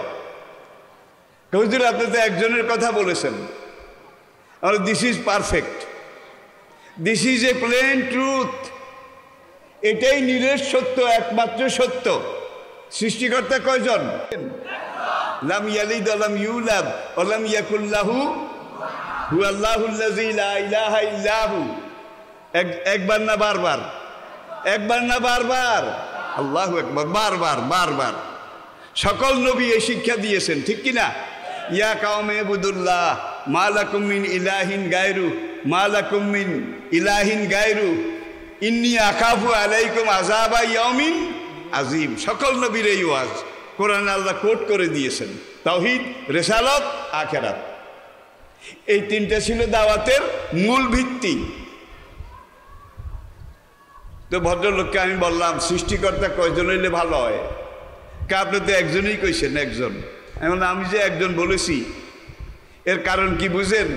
হুজুর আপনি তো একজনের কথা বলেছেন। আর this is perfect, this is a plain truth. এটাই নিরেট সত্য, একমাত্র সত্য। সৃষ্টিকর্তা কয়জন? লাম ইয়ালিদ ওয়ালাম ইউলাদ ওয়ালাম ইয়াকুল লাহু হুয়াল্লাহুল্লাযী লা ইলাহা ইল্লাহু। একবার না বারবার? একবার না বারবার? আল্লাহু আকবার, বারবার বারবার। সকল নবী এই শিক্ষা দিয়েছেন, ঠিক কিনা? ইয়া কাওমে ইবুদুল্লাহ মা লাকুম মিন ইলাহিন গায়রু, মা লাকুম মিন ইলাহিন গায়রু, ইন্নী আখাফু আলাইকুম আযাবা ইয়াউমিন আযীম। সকল নবীর এই ওয়াজ কোরআনে আল্লাহ কোট করে দিয়েছেন। তাওহীদ, রিসালাত, আখিরাত, এই 3টা ছিল দাওয়াতের মূল ভিত্তি। তো ভদ্রলোককে আমি বললাম সৃষ্টিকর্তা কয়জন হইলে ভালো হয়? আপনি তো একজনই কইছেন, একজন। আমি যে একজন বলেছি এর কারণ কি বুঝেন?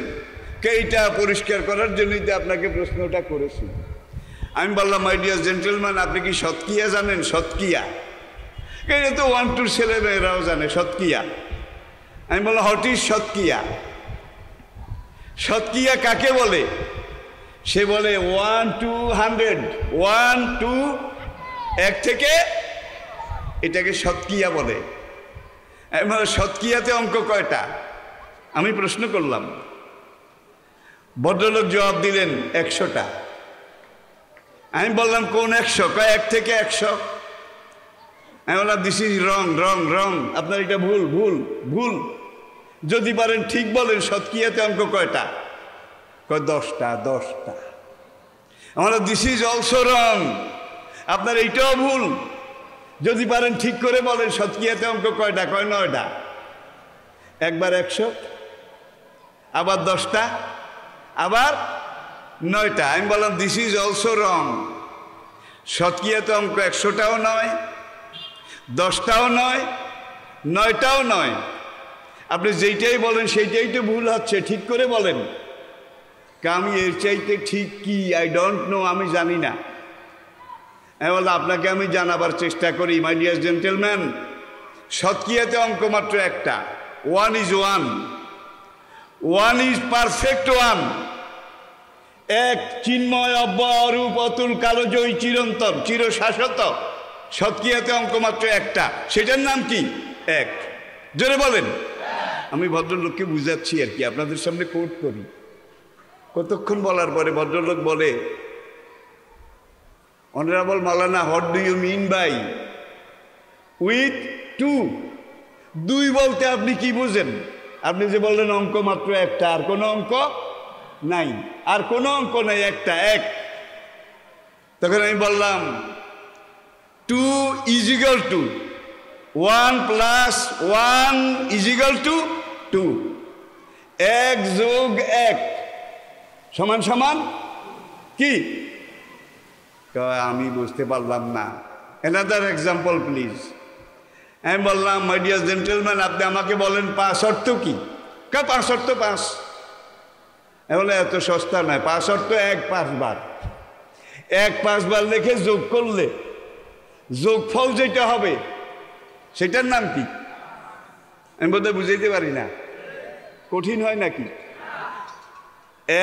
এইটা পরিষ্কার করার জন্যই তো আপনাকে প্রশ্নটা করেছি। আমি বললাম মাই ডিয়ার জেন্টলম্যান, আপনি কি সৎকিয়া জানেন? সৎকিয়া এটা তো 1-2 ছেলেমেয়েরাও জানে সৎকিয়া। আমি বললাম হোয়াট ইজ সৎকিয়া? সৎকিয়া কাকে বলে? সে বলে 1 to 100, 1 to 1 থেকে, এটাকে সৎকিয়া বলে। আমি বললাম সৎকিয়াতে অঙ্ক কয়টা? আমি প্রশ্ন করলাম। ভদ্রলোক জবাব দিলেন 100টা। আমি বললাম কোন 100? কয় 1 থেকে 100। আমি বললাম দিস ইজ রং, রং, রং, আপনার এটা ভুল, ভুল, ভুল। যদি পারেন ঠিক বলেন, সৎকিয়াতে অঙ্ক কয়টা? কয় 10টা, 10টা। আমরা দিস ইজ অলসো রং, আপনার এইটাও ভুল। যদি পারেন ঠিক করে বলেন সৎকিয়াতে অঙ্ক কয়টা? কয় 9টা। একবার 100, আবার 10টা, আবার 9টা। আমি বললাম দিস ইজ অলসো রং। সৎকিয়াতে অঙ্ক 100টাও নয়, 10টাও নয়, 9টাও নয়। আপনি যেইটাই বলেন সেইটাই তো ভুল হচ্ছে, ঠিক করে বলেন। আমি এর চাইতে ঠিক কি? আই ডোন্ট নো, আমি জানি না। বলে আপনাকে আমি জানাবার চেষ্টা করি। মাই ডিয়ার জেন্টেলম্যান, সৎকিয়াতে অঙ্ক মাত্র একটা, 1 is 1, 1 is perfect 1। এক চিন্ময় অব্যয় অরূপ অতুল কালজয়ী চিরন্তন চিরশাশ্বত। সৎকিয়াতে অঙ্ক মাত্র একটা, সেটার নাম কি? 1। জোরে বলেন। আমি ভদ্রলোককে বুঝাচ্ছি আর কি, আপনাদের সামনে কোট করি। কতক্ষণ বলার পরে ভদ্রলোক বলে, অনারেবল মাওলানা, what do you mean by with two? দুই বলতে আপনি কি বুঝেন? আপনি যে বললেন অঙ্ক মাত্র একটা, আর কোনো অঙ্ক নাই, আর কোনো অঙ্ক নাই, একটা এক। তখন আমি বললাম, 2 = 2, 1 + 1 = 2, 1 + 1 সমান সমান কি? আমি বুঝতে পারলাম না। Another example please. আমি বললাম, মাই ডিয়ার জেন্টলম্যান, আপনি আমাকে বলেন 5 অর্থ কি? 5 অর্থ 5। বলে এত সস্তা নয়, 5 অর্থ 1 5 বার, 1 5 বার লিখে যোগ করলে যোগফল যেটা হবে সেটার নাম কি? আমি বোধহয় বুঝাইতে পারি না, কঠিন হয় নাকি?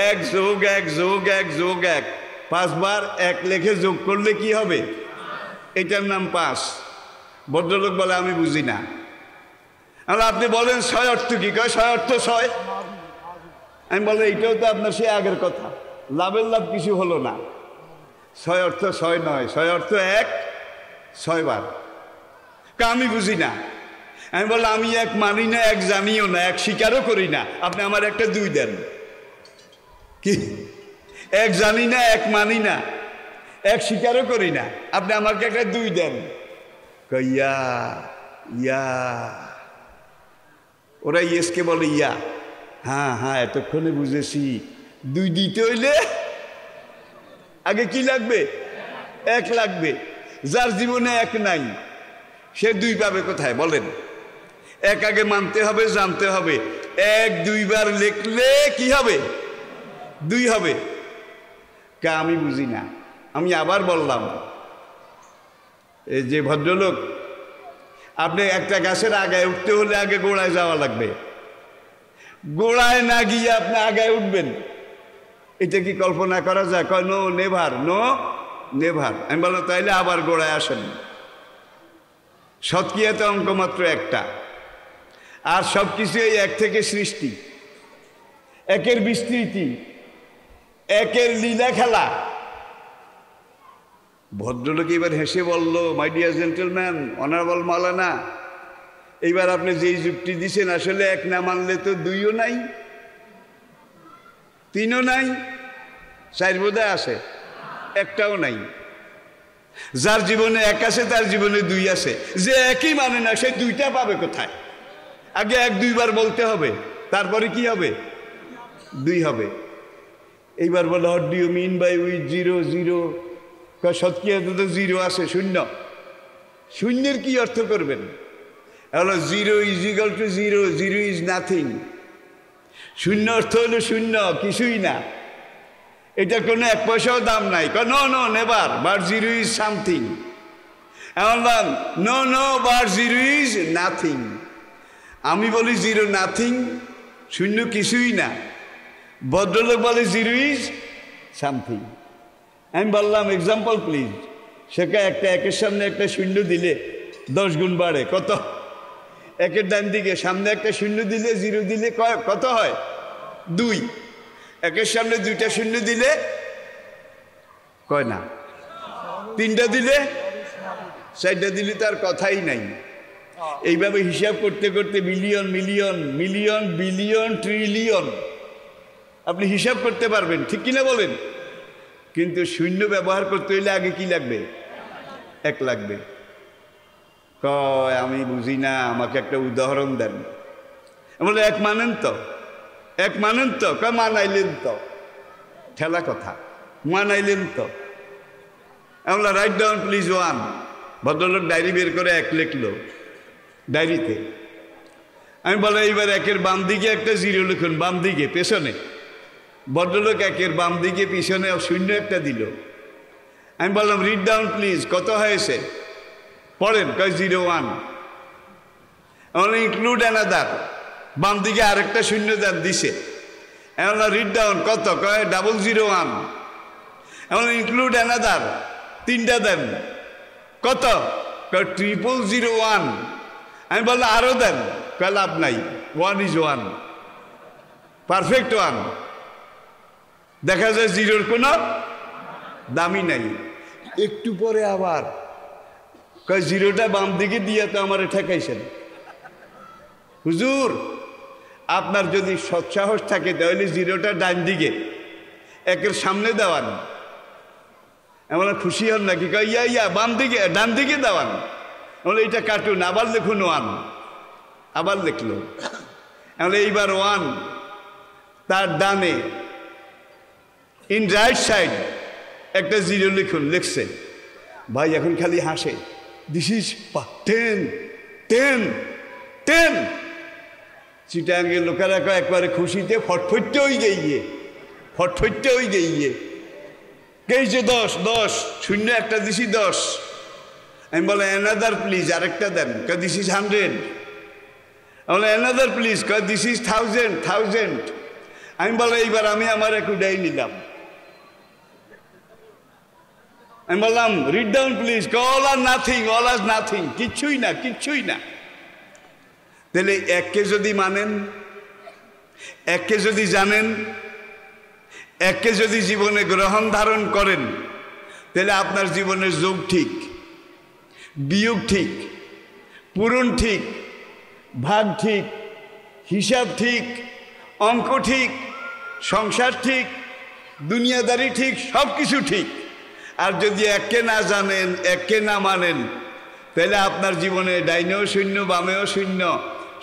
1 + 1 + 1 + 1, 5 বার 1 লিখে যোগ করলে কি হবে? এটার নাম 5। ভদ্রলোক বলে, আমি বুঝি না। আপনি বলেন 6 অর্থ কি? 6 অর্থ 6। আমি বললাম, এটাও তো আপনার সে আগের কথা, লাভের লাভ কিছু হলো না। 6 অর্থ 6 নয়, 6 অর্থ 1 6 বার। আমি বুঝি না। আমি বললাম, আমি 1 মানি না, 1 জানিও না, 1 স্বীকারও করি না, আপনি আমার একটা 2 দেন। কি? 1 জানি না, 1 মানি না, 1 স্বীকারও করি না, আপনি আমাকে একটা 2 দেন। ইয়া ইয়া, ওরা ইয়েসকে বলে ইয়া। হ্যাঁ হ্যাঁ, এতক্ষণে বুঝেছি। 2 দিতে হইলে আগে কি লাগবে? 1 লাগবে। যার জীবনে 1 নাই সে 2 পাবে কোথায় বলেন? 1 আগে মানতে হবে, জানতে হবে। 1 2 বার লিখলে কি হবে? 2 হবে। আমি বুঝি না। আমি আবার বললাম, এই যে ভদ্রলোক, আপনি একটা গাছের আগায় উঠতে হলে আগে গোড়ায় যাওয়া লাগবে, গোড়ায় না গিয়ে আপনি আগায় উঠবেন, এটা কি কল্পনা করা যায়? কয় নো নেভার, নো নেভার। আমি বললাম, তাইলে আবার গোড়ায় আসেন। সৎকিয়াতে অঙ্ক মাত্র একটা, আর সব কিছু এই 1 থেকে সৃষ্টি, 1-এর বিস্তৃতি, 1-এর লীলা খেলা। ভদ্রলোক এবার হেসে বলল, মাই ডিয়ার জেন্টলম্যান, অনারেবল মাওলানা, এইবার আপনি যেই যুক্তি দিছেন, আসলে 1 না মানলে তো 2ও নাই, 3ও নাই, 4 বোধহয় আছে, একটাও নাই। যার জীবনে 1 আছে তার জীবনে 2 আছে। যে 1ই মানে না সে 2টা পাবে কোথায়? আগে 1 2 বার বলতে হবে, তারপরে কি হবে? 2 হবে। এইবার বলে, what do you mean by with 0 0? সৎকিয়াতে তো 0 আছে, 0। শূন্যের কি অর্থ করবেন? হলো 0 = 0, 0 ইজ নাথিং। 0 অর্থ হলো 0, কিছুই না, এটা কোনো 1 পয়সাও দাম নাই। No no never, but 0 is something. এমন no no, but 0 is nothing. আমি বলি 0 নাথিং, 0 কিছুই না। ভদ্রলোক বলে 0 ইজ সামথিং। আমি বললাম, এক্সাম্পল প্লিজ। সেটা একটা 1-এর সামনে একটা 0 দিলে 10 গুণ বাড়ে। কত? 1-এর ডান দিকে সামনে একটা 0 দিলে, 0 দিলে কত হয়? 2। 1-এর সামনে 2টা 0 দিলে কয় না? 3টা দিলে, 4টা দিলে তার কথাই নাই। এইভাবে হিসাব করতে করতে million million million billion trillion আপনি হিসাব করতে পারবেন, ঠিক কিনা বলেন? কিন্তু 0 ব্যবহার করতে হইলে আগে কি লাগবে? 1 লাগবে। কয় আমি বুঝি না, আমাকে একটা উদাহরণ দেন। বলে 1 মানেন তো? 1 মানেন তো? কয় মানাইলেন তো। ঠেলা কথা, মানাইলেন তো। আমরা রাইট ডাউন প্লিজ 1। ভদ্রলোক ডায়েরি বের করে 1 লিখলো ডায়েরিতে। আমি বলে, এইবার 1-এর বাম দিকে একটা 0 লিখুন, বাম দিকে পেছনে। ভদ্রলোক 1-এর বাম দিকে পিছনে 0 একটা দিল। আমি বললাম, রিড ডাউন প্লিজ, কত হয়েছে পড়েন। কয় 0 1। এমন ইনক্লুড অ্যানাদার, বাম দিকে আরেকটা 0 দেন দিছে। এমন রিড ডাউন কত? কয় 001। এমন ইনক্লুড অ্যানাদার, 3টা দেন। কত? কয় 001। আমি বললাম, আরো দেন। কয় লাভ নাই, 1 is 1, পারফেক্ট 1। দেখা যায় জিরোর কোনো দামই নাই। একটু পরে আবার কয় জিরোটা বাম দিকে দিয়ে তো আমার ঠেকাইছেন। হুজুর আপনার যদি সৎসাহস থাকে তাহলে জিরোটা ডান দিকে একের সামনে দেওয়ান। এমন খুশি হন নাকি? কয় ইয়া ইয়া বাম দিকে ডান দিকে দেওয়ান। বলে এইটা কাটুন, আবার লিখুন ওয়ান। আবার লিখলো। তাহলে এইবার ওয়ান, তার ডানে ইন রাইট সাইড একটা জিরো লিখুন। লিখছে। ভাই এখন খালি হাসে, দিস ইজ 10 10 10। চিটাঙ্গে লোকেরা একবারে খুশিতে ফটফটতে হয়ে গিয়ে, ফটফটতে হয়ে গিয়ে কে যে 10 10 শূন্য একটা দিছি 10। আমি বলে অ্যানাদার প্লিজ, আরেকটা দেন। কে দিস ইজ 100। বলে another please, K this is 1000 1000। আমি বলে এইবার আমি আমার একটু ডাই নিলাম। আমি বললাম read down please, all or nothing, all or nothing, কিচ্ছুই না, কিচ্ছুই না। তাহলে এককে যদি মানেন, এককে যদি জানেন, এককে যদি জীবনে গ্রহণ ধারণ করেন, তাহলে আপনার জীবনের যোগ ঠিক, বিয়োগ ঠিক, পূরণ ঠিক, ভাগ ঠিক, হিসাব ঠিক, অঙ্ক ঠিক, সংসার ঠিক, দুনিয়াদারি ঠিক, সব কিছু ঠিক। আর যদি এককে না জানেন, এককে না মানেন, তাহলে আপনার জীবনে ডাইনেও শূন্য, বামেও শূন্য,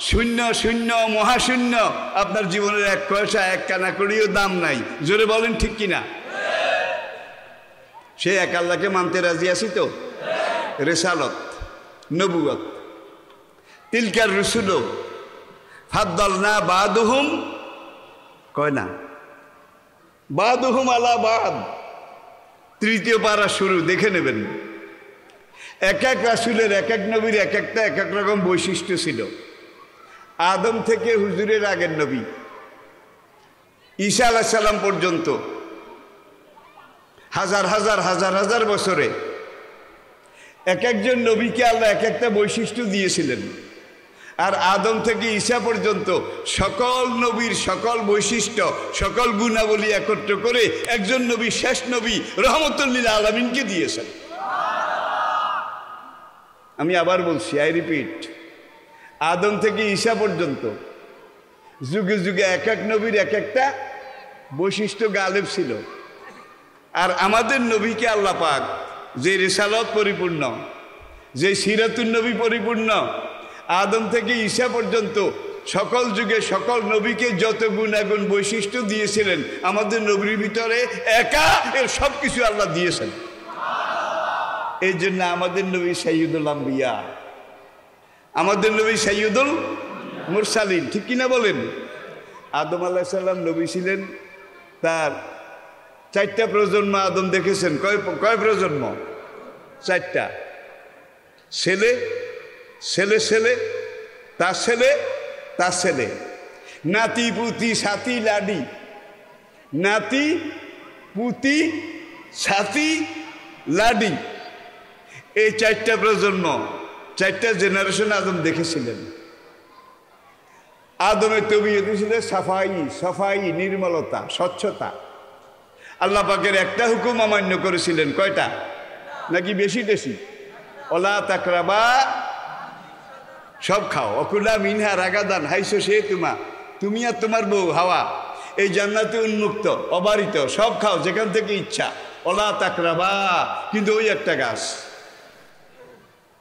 শূন্য শূন্য মহাশূন্য। আপনার জীবনের এক পয়সা এক কানা করিও দাম নাই। জোরে বলেন ঠিক কিনা? সে এক আল্লাহকে মানতে রাজি আছি তো। রেসালত, নবুয়ত, তিলকার রসুল ফাদ্দালনা বাদুহুম, কয় না বাদুহুম আলা বাদ। তৃতীয় পারা শুরু, দেখে নেবেন। এক এক রাসূলের, এক এক নবীর এক একটা এক এক রকম বৈশিষ্ট্য ছিল। আদম থেকে হুজুরের আগের নবী ঈসা আলাইহিস সালাম পর্যন্ত হাজার হাজার হাজার হাজার বছরে এক একজন নবীকে আল্লাহ এক একটা বৈশিষ্ট্য দিয়েছিলেন। আর আদম থেকে ঈসা পর্যন্ত সকল নবীর সকল বৈশিষ্ট্য, সকল গুণাবলী একত্র করে একজন নবী, শেষ নবী রহমতুল লিল আলামিনকে দিয়েছেন। আমি আবার বলছি, আই রিপিট, আদম থেকে ঈসা পর্যন্ত যুগে যুগে এক এক নবীর এক একটা বৈশিষ্ট্য গালেব ছিল। আর আমাদের নবীকে আল্লাহ পাক যে রিসালত পরিপূর্ণ, যে সিরাতুন নবী পরিপূর্ণ, আদম থেকে ঈসা পর্যন্ত সকল যুগে সকল নবীকে যত গুণাগুণ বৈশিষ্ট্য দিয়েছিলেন, আমাদের নবীর ভিতরে একা এর সব কিছু আল্লাহ দিয়েছেন। এই জন্য আমাদের নবী সাইয়্যিদুল আম্বিয়া, আমাদের নবী সাইয়্যিদুল মুরসালিন। ঠিক কিনা বলেন? আদম আলাইহিস সালাম নবী ছিলেন, তার 4টা প্রজন্ম আদম দেখেছেন। কয় প্রজন্ম? 4টা। ছেলে, ছেলে ছেলে, তার ছেলে, তার ছেলে, নাতি পুতি সাথী লাডি, নাতি পুতি সাথী লাডি। এই 4টা প্রজন্ম, 4টা জেনারেশন আদম দেখেছিলেন। আদমের তবিয়ত ছিল সাফাই, সাফাই, নির্মলতা, স্বচ্ছতা। আল্লাহ পাকের একটা হুকুম অমান্য করেছিলেন। কয়টা? নাকি বেশি বেশি? ওলা তাকরাবা, সব খাও, অকুলা মিনহা রাগাদান হাইসো সে তোমা, তুমি আর তোমার বউ হাওয়া এই জান্নাতে উন্মুক্ত, অবারিত, সব খাও যেখান থেকে ইচ্ছা। ওলা তাকরাবা, কিন্তু ওই একটা গাছ,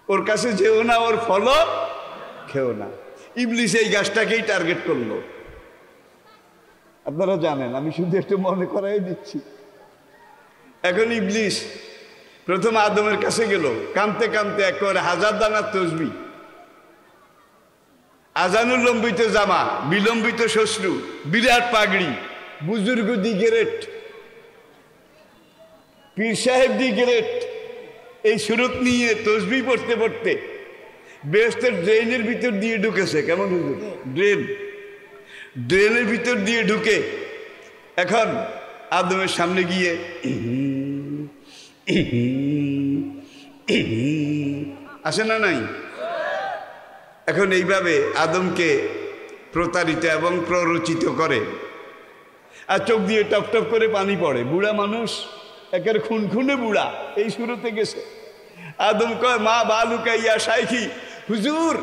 ওর কাছে যেও না, ওর ফলও খেও না। ইবলিস এই গাছটাকেই টার্গেট করলো। আপনারা জানেন, আমি শুধু একটু মনে করাই দিচ্ছি। এখন ইবলিস প্রথম আদমের কাছে গেল, কাঁদতে কাঁদতে একেবারে 1000 দানার তসবিহ, আজানুলম্বিত জামা, বিলম্বিত শ্বশ্রু, বিরাট পাগড়ি, বুজুর্গ দি গ্রেট, পীর সাহেব দি গ্রেট, এই সুরত নিয়ে তসবিহ পড়তে পড়তে বেহেশতের ড্রেনের ভিতর দিয়ে ঢুকেছে। কেমন হুজুর? ড্রেনের ভিতর দিয়ে ঢুকে এখন আদমের সামনে গিয়ে আসে না নাই? এখন এইভাবে আদমকে প্রতারিত এবং প্ররোচিত করে। আর চোখ দিয়ে টপ টপ করে পানি পড়ে, বুড়া মানুষ, একের খুনখুনে বুড়া, এই শুরুতে গেছে। আদম কয় মা বালুকা ইয়া শাইখি, হুজুর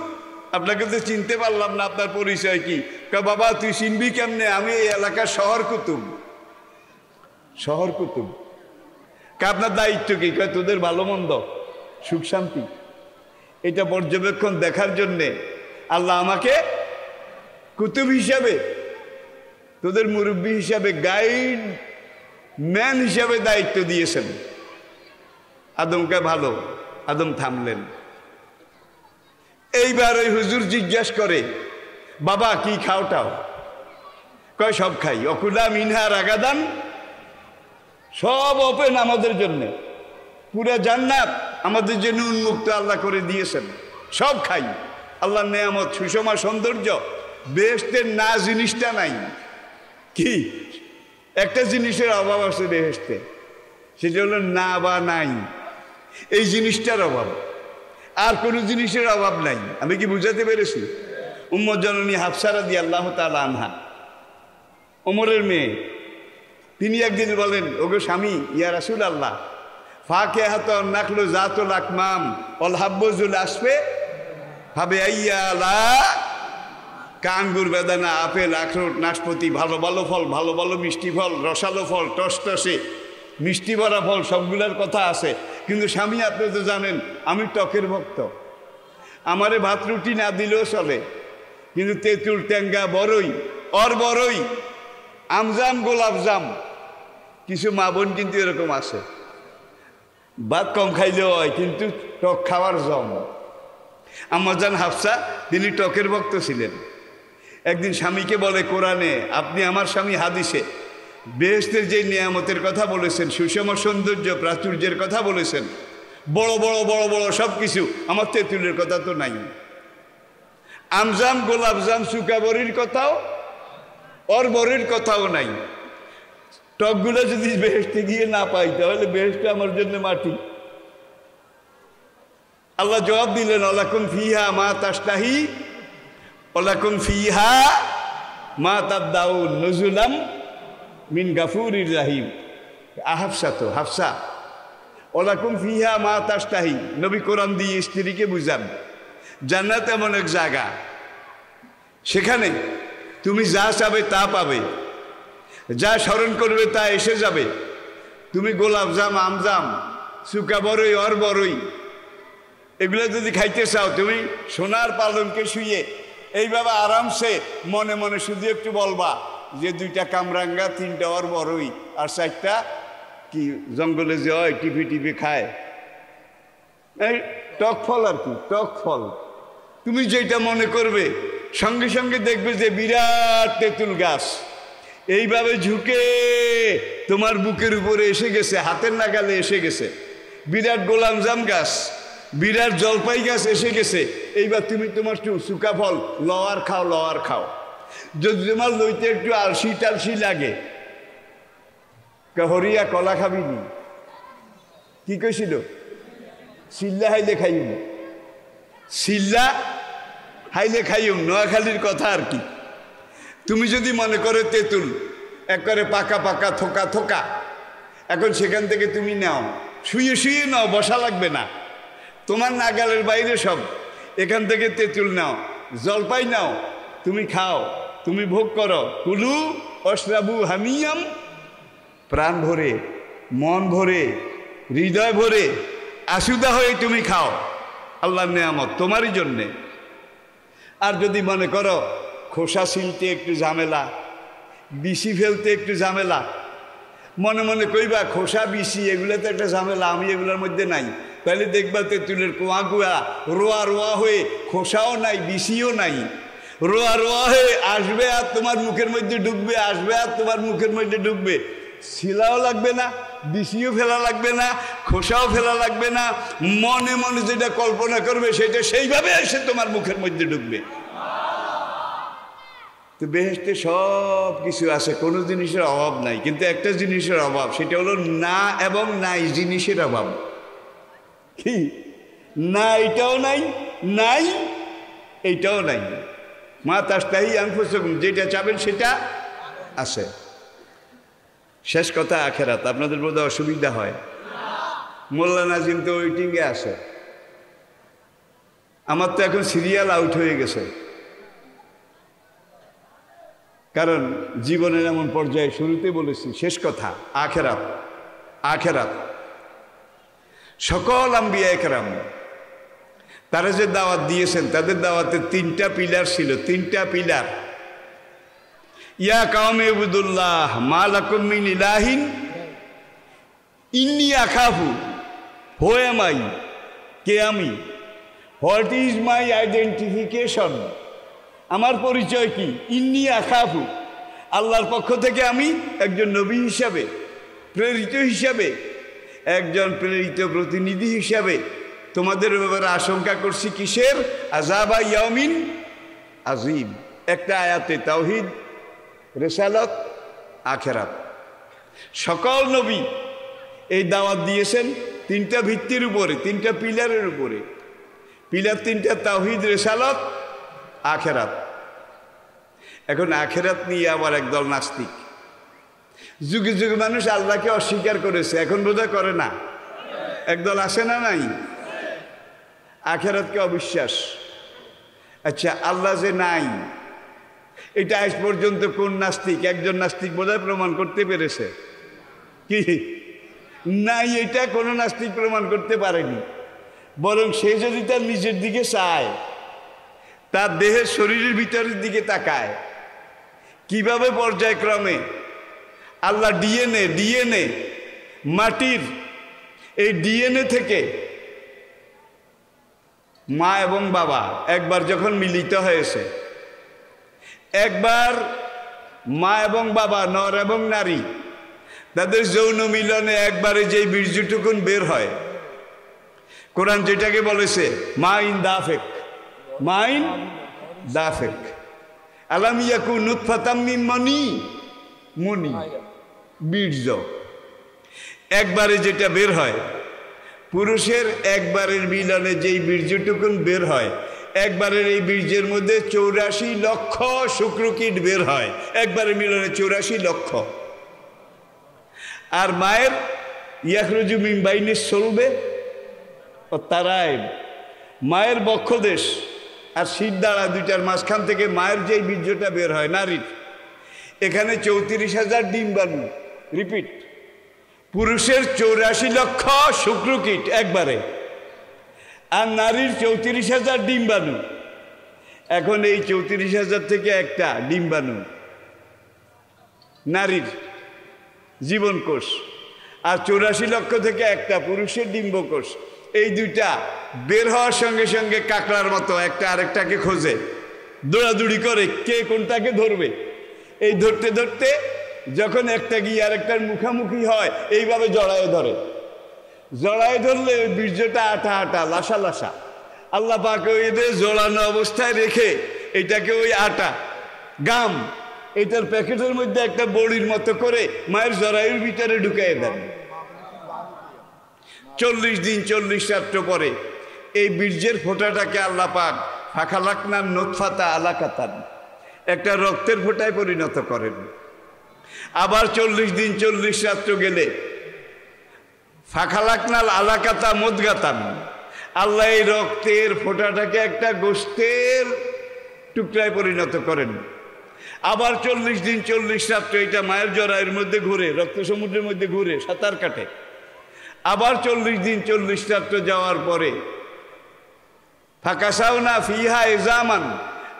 আপনাকে তো চিনতে পারলাম না, আপনার পরিচয় কি? কয় বাবা তুই চিনবি কেমনে, আমি এই এলাকার শহর কুতুব। শহর কুতুব। আপনার দায়িত্ব কি? কয় তোদের ভালো মন্দ, সুখ শান্তি, এটা পর্যবেক্ষণ দেখার জন্যে আল্লাহ আমাকে কুতুব হিসাবে, তোদের মুরব্বী হিসাবে, গাইড ম্যান হিসাবে দায়িত্ব দিয়েছেন। আদমকে ভালো। আদম থামলেন। এইবার ওই হুজুর জিজ্ঞেস করে বাবা কি খাওটাও? কয় সব খাই। অকুলা মিনহা রাগাদান, সব ওপেন আমাদের জন্য, পুরা জান্নাত আমাদের জন্য উন্মুক্ত আল্লাহ করে দিয়েছেন, সব খাই। আল্লাহর নেয়ামত, সুষমা, সৌন্দর্য। বেহেশতের না জিনিসটা নাই। কি একটা জিনিসের অভাব আছে বেহেশতে, সেটা হলো না বা নাই, এই জিনিসটার অভাব, আর কোনো জিনিসের অভাব নাই। আমি কি বুঝাতে পেরেছি? উম্মত জননী হাফসা রাদিয়াল্লাহু তাআলা আনহা, ওমরের মেয়ে, তিনি একদিন বলেন ওগো স্বামী, ইয়া রাসূলুল্লাহ, ফাকিহাতুন নাখলু জাতুল আকমাম ওয়াল হাব্বুজুল আসফে ভাবে আইয়ালা, কাঙ্গুর, বেদানা, আপেল, আখরোট, নাশপাতি, ভালো ভালো ফল, ভালো ভালো মিষ্টি ফল, রসালো ফল, টসটসে মিষ্টি ভরা ফল, সবগুলোর কথা আছে। কিন্তু স্বামী আপনি তো জানেন আমি টকের ভক্ত, আমারে ভাত রুটি না দিলেও চলে, কিন্তু তেঁতুল, ট্যাঙ্গা, বড়ই, বড়ই, আমজাম, গোলাপজাম, কিছু মা বোন কিন্তু এরকম আছে, ভাত কম খাইলেও হয় কিন্তু টক খাওয়ার জম। আম্মাজান হাফসা তিনি টকের ভক্ত ছিলেন। একদিন স্বামীকে বলে কোরআনে আপনি আমার স্বামী হাদিসে বেহেশতের যে নিয়ামতের কথা বলেছেন, সুষম সৌন্দর্য, প্রাচুর্যের কথা বলেছেন, বড় বড় বড় বড় সব কিছু, আমার তেঁতুলের কথা তো নাই, আমজাম, গোলাপজাম, সুকাবরির কথাও, বরের কথাও নাই। টকগুলো যদি বেহেশতে গিয়ে না পাই তাহলে বেহেশতে আমার জন্য মাটি। আল্লাহ জবাব দিলেন ওয়ালাকুম ফিহা মা তাশতাহি ওয়ালাকুম ফিহা মা তাদদাউন নুজুলাম মিন গাফুরির রাহিম। হাফসা তো হাফসা, ওয়ালাকুম ফিহা মা তাশতাহি, নবী কোরআন দিয়ে স্ত্রীকে বুঝান জান্নাত এমন এক জায়গা, সেখানে তুমি যা চাবে তা পাবে, যা স্মরণ করবে তা এসে যাবে। তুমি গোলাপজাম, আমজাম, সুকা বড়ই, বড়ই, এগুলো যদি খাইতে চাও তুমি সোনার পালনকে শুয়ে এইভাবে আরামসে মনে মনে শুধু একটু বলবা যে 2টা কামরাঙ্গা, 3টা বড়ই, আর 4টা কি জঙ্গলে যে হয় টিপি টিপি খায়, এই টক ফল আর কি, টক ফল। তুমি যেটা মনে করবে সঙ্গে সঙ্গে দেখবে যে বিরাট তেঁতুল গাছ এইভাবে ঝুঁকে তোমার বুকের উপরে এসে গেছে, হাতের নাগালে এসে গেছে। বিরাট গোলাপজাম গাছ, বিরাট জলপাই গাছ এসে গেছে। এইবার তুমি তোমার সুকা ফল লওয়ার খাও, লওয়ার খাও। যদি তোমার লইতে একটু আলসি টালসি লাগে, হরিয়া কলা খাবি নি, কি কইছিল? সিল্লা হাইলে খাইম, সিল্লা হাইলে খাইম, নোয়াখালীর কথা আর কি। তুমি যদি মনে করো তেঁতুল একবারে পাকা পাকা, থোকা থোকা, এখন সেখান থেকে তুমি নাও, শুয়ে শুয়ে নাও, বসা লাগবে না, তোমার নাগালের বাইরে সব। এখান থেকে তেঁতুল নাও, জলপাই নাও, তুমি খাও, তুমি ভোগ করো। কুলু অশরাবু হামিয়াম, প্রাণ ভরে, মন ভরে, হৃদয় ভরে, আশুদা হয়ে তুমি খাও, আল্লাহর নেয়ামত তোমারই জন্যে। আর যদি মনে করো খোসা ছিলতে একটু ঝামেলা, বিসি ফেলতে একটু ঝামেলা, মনে মনে কইবা খোসা বিসি এগুলোতে একটা ঝামেলা, আমি এগুলোর মধ্যে নাই, তাহলে দেখবা তেঁতুলের কুয়া কুয়া রোয়া রোয়া হয়ে খোসাও নাই, বিসিও নাই, রোয়া রোয়া হয়ে আসবে আর তোমার মুখের মধ্যে ঢুকবে, আসবে আর তোমার মুখের মধ্যে ঢুকবে। শিলাও লাগবে না, বিসিও ফেলা লাগবে না, খোসাও ফেলা লাগবে না, মনে মনে যেটা কল্পনা করবে সেটা সেইভাবে এসে তোমার মুখের মধ্যে ঢুকবে। তো বেহেশতে সব কিছু আছে, কোনো জিনিসের অভাব নাই, কিন্তু একটা জিনিসের অভাব, সেটা হলো না এবং নাই জিনিসের অভাব। কি না? এটাও নাই, নাই এইটাও নাই। মা তাশতাহি আনফুসুকুম, যেটা চাবেন সেটা আছে। শেষ কথা আখেরাত। আপনাদের বোধহয় অসুবিধা হয়। মোল্লা নাজিম তো ওয়েটিংয়ে আসে, আমার তো এখন সিরিয়াল আউট হয়ে গেছে, কারণ জীবনের এমন পর্যায়ে শুরুতে বলেছি শেষ কথা আখেরাত। আখেরাত সকল আম্বিয়া একরাম তারা যে দাওয়াত দিয়েছেন, তাদের দাওয়াতে 3টা পিলার ছিল, 3টা পিলার। ইয়া কাওমে ইবুদুল্লাহ মা লাকুম মিন ইলাহিন ইন্নী আখাফু, হু এম আই, কে আমি, হোয়াট ইজ মাই আইডেন্টিফিকেশন, আমার পরিচয় কি, ইন্নী আখাফু, আল্লাহর পক্ষ থেকে আমি একজন নবী হিসাবে, প্রেরিত হিসাবে, একজন প্রেরিত প্রতিনিধি হিসাবে তোমাদের ব্যাপারে আশঙ্কা করছি কিসের, আযাবা ইয়াউমিন আযীম। একটা আয়াতে তাওহীদ, রিসালাত, আখিরাত। সকল নবী এই দাওয়াত দিয়েছেন 3টা ভিত্তির উপরে, 3টা পিলারের উপরে। পিলার 3টা, তাওহীদ, রিসালাত, আখিরাত। এখন আখিরাত নিয়ে আবার একদল নাস্তিক, যুগে যুগে মানুষ আল্লাহকে অস্বীকার করেছে, এখন বোধহয় করে না, একদল আসে না নাই, আখিরাতকে অবিশ্বাস। আচ্ছা, আল্লাহ যে নাই এটা আজ পর্যন্ত কোন নাস্তিক, একজন নাস্তিক বোধহয় প্রমাণ করতে পেরেছে কি নাই? এটা কোনো নাস্তিক প্রমাণ করতে পারেনি। বরং সে যদি তার নিজের দিকে চায়, তার দেহের শরীরের ভিতরের দিকে তাকায়, কিভাবে পর্যায়ক্রমে আল্লাহ ডিএনএ মাটির এই ডিএনএ থেকে মা এবং বাবা একবার যখন মিলিত হয়েছে, একবার মা এবং বাবা, নর এবং নারী, তাদের যৌন মিলনে একবারে যেই বীর্যটুকুন বের হয়, কোরআন যেটাকে বলেছে মাইন দাফেক, মাইন দাফেক, আলাম ইয়াকুন নুতফাতাম মিন মনি, বীর্য, একবারে যেটা বের হয়, পুরুষের একবারের মিলনে যেই বীর্যটুকুন বের হয়, একবারের এই বীর্যের মধ্যে 84 লক্ষ শুক্রকীট বের হয়, একবারের মিলনে 84 লক্ষ। আর মায়ের ইয়াখরুজু মিন বাইনিস সলবে ও তারাইব, মায়ের বক্ষদেশ আর শিরদাঁড়া দুইটার মাঝখান থেকে মায়ের যেই বীর্যটা বের হয় নারীর, এখানে 34,000 ডিম্বাণু। রিপিট, পুরুষের 84 লক্ষ শুক্রকীট একবারে, আর নারীর 34,000 ডিম্বাণু। এখন এই 34,000 থেকে একটা ডিম্বাণু নারীর জীবনকোষ, আর 84 লক্ষ থেকে একটা পুরুষের ডিম্বকোষ। এই দুইটা বের হওয়ার সঙ্গে সঙ্গে কাকড়ার মতো একটা আরেকটাকে খোঁজে, দৌড়াদৌড়ি করে কে কোনটাকে ধরবে। এই ধরতে ধরতে যখন একটা গিয়ে আরেকটার মুখামুখি হয়, এইভাবে জড়ায় ধরে, জড়ায় ধরলে ওই বীর্যটা আটা আটা, লাসা লাসা। আল্লাহ পাক এদের জড়ানো অবস্থায় রেখে এটাকে ওই আটা গাম এটার প্যাকেটের মধ্যে একটা বড়ির মতো করে মায়ের জরায়ুর ভিতরে ঢুকাই দেন। 40 দিন 40 রাত্র পরে এই বীর্যের ফোঁটাটাকে আল্লাহ পাক ফাখালাকনান নুতফাতা আলাকাতান, একটা রক্তের ফোঁটায় পরিণত করেন। আবার 40 দিন 40 রাত্র গেলে ফাখালাকনাল আলাকাতা মুদগাতান, আল্লাহ এই রক্তের ফোঁটাটাকে একটা গোশতের টুকরায় পরিণত করেন। আবার 40 দিন 40 রাত্র এটা মায়ের জরায়ুর মধ্যে ঘুরে, রক্ত সমুদ্রের মধ্যে ঘুরে সাঁতার কাটে। আবার 40 দিন 40 রাত্র যাওয়ার পরে ফাকাসাউনা ফিহা ইজামান,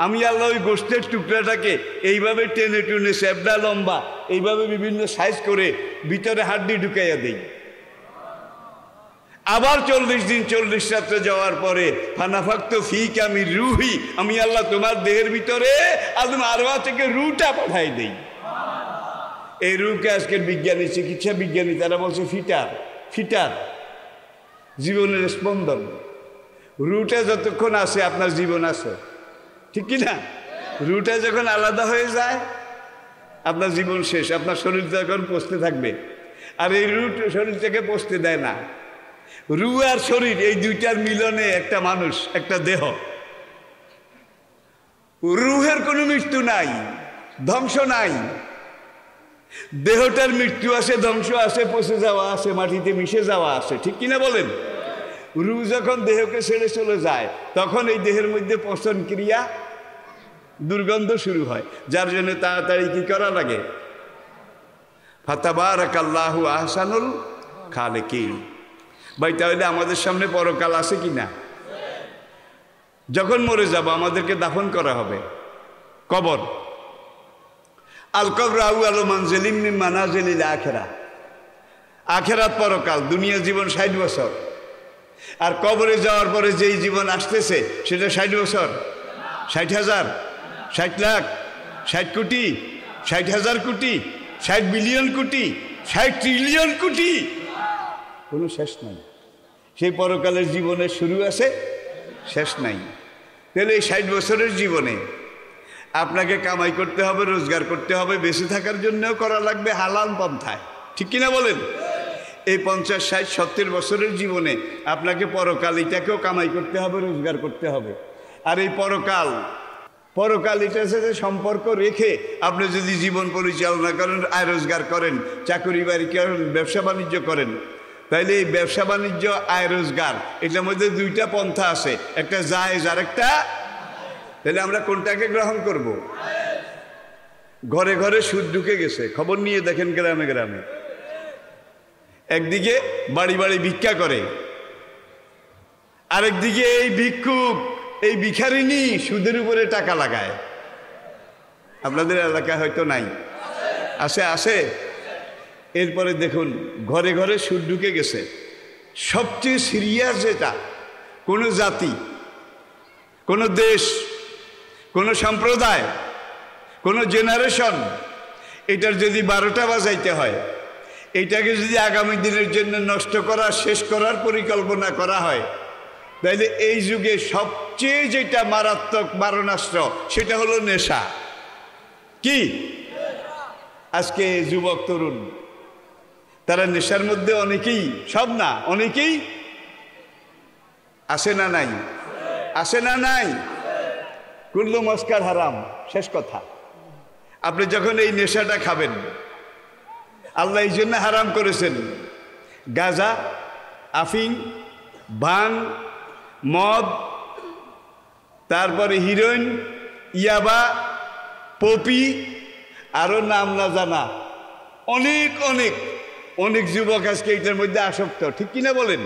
আমি আল্লাহ ওই গোশতের টুকরাটাকে এইভাবে টেনে টুনে শেবডা লম্বা এইভাবে বিভিন্ন সাইজ করে ভিতরে হাড্ডি ঢুকাইয়া দেই। আবার 40 দিন 40 রাত্রে যাওয়ার পরে ফানাফাক্তু ফীকা মির রূহি, আমি আল্লাহ তোমার দেহের ভিতরে আদম আরওয়া থেকে রূহটা পাঠাই দেই। এই রূহকে আজকের বিজ্ঞানী, চিকিৎসা বিজ্ঞানী তারা বলছে ফিটার, জীবনের স্পন্দন। রূহটা যতক্ষণ আছে আপনার জীবন আছে, ঠিক কি না? রূহটা যখন আলাদা হয়ে যায় আপনার জীবন শেষ, আপনার শরীর তখন পচতে থাকবে। আর এই রূহ শরীর থেকে পচতে দেয় না। রূহ আর শরীর এই দুইটার মিলনে একটা মানুষ, একটা দেহ। রূহের কোনো মৃত্যু নাই, ধ্বংস নাই। দেহটার মৃত্যু আছে, ধ্বংস আছে, পচে যাওয়া আছে, মাটিতে মিশে যাওয়া আছে, ঠিক কিনা বলেন? রূহ যখন দেহকে ছেড়ে চলে যায় তখন এই দেহের মধ্যে পচন ক্রিয়া, দুর্গন্ধ শুরু হয়, যার জন্য তাড়াতাড়ি কি করা লাগে? ফাতাবারাকাল্লাহু আহসানুল খালিকিন। ভাই তাহলে আমাদের সামনে পরকাল আছে কি না? যখন মরে যাব আমাদেরকে দাফন করা হবে, কবর। আল কবর আউয়ালু মানজিলিন মিন মানাজিলিল আখিরাহ। আখিরাত পরকাল, দুনিয়া জীবন 60 বছর, আর কবরে যাওয়ার পরে যেই জীবন আসতেছে সেটা 60 বছর, 60,000, 60 লাখ, 60 কোটি, 60,000 কোটি, 60 বিলিয়ন কোটি, 60 ট্রিলিয়ন কোটি, কোনো শেষ নাই। সেই পরকালের জীবনের শুরু আছে, শেষ নাই। তাহলে এই 60 বছরের জীবনে আপনাকে কামাই করতে হবে, রোজগার করতে হবে, বেঁচে থাকার জন্যও করা লাগবে হালাল পন্থায়, ঠিক কিনা বলেন? এই 50, 60, 70 বছরের জীবনে আপনাকে পরকাল এটাকেও কামাই করতে হবে, রোজগার করতে হবে। আর এই পরকাল এটার সাথে সম্পর্ক রেখে আপনি যদি জীবন পরিচালনা করেন, আয় রোজগার করেন, চাকরি বাড়ি করেন, ব্যবসা বাণিজ্য করেন, তাইলে এই ব্যবসা বাণিজ্য, আয় রোজগার, এটার মধ্যে দুইটা পন্থা আছে, একটা জায়েজ আর একটা। তাহলে আমরা কোনটাকে গ্রহণ করব? ঘরে ঘরে সুদ ঢুকে গেছে, খবর নিয়ে দেখেন গ্রামে গ্রামে। একদিকে বাড়ি বাড়ি ভিক্ষা করে, আরেকদিকে এই ভিক্ষুক, এই ভিখারিনী সুদের উপরে টাকা লাগায়। আপনাদের এলাকায় হয়তো নাই, আছে। এরপরে দেখুন ঘরে ঘরে সুদ ঢুকে গেছে। সবচেয়ে সিরিয়াস যেটা, কোনো জাতি, কোনো দেশ, কোনো সম্প্রদায়, কোনো জেনারেশন, এটার যদি 12টা বাজাইতে হয়, এইটাকে যদি আগামী দিনের জন্য নষ্ট করা, শেষ করার পরিকল্পনা করা হয়, তাইলে এই যুগে সবচেয়ে যেটা মারাত্মক মারণাস্ত্র সেটা হলো নেশা। কি? আজকে যুবক তরুণ তারা নেশার মধ্যে, অনেকেই, সব না, অনেকেই আসে না নাই, আসে না নাই। কুল্লু মস্কার হারাম, শেষ কথা। আপনি যখন এই নেশাটা খাবেন, আল্লাহ এই জন্য হারাম করেছেন, গাঁজা, আফিং, ভাং, মদ, তারপরে হিরোইন, ইয়াবা, পপি, আরো নাম না জানা অনেক অনেক অনেক যুবক আজকে এটার মধ্যে আসক্ত, ঠিক কিনা বলেন?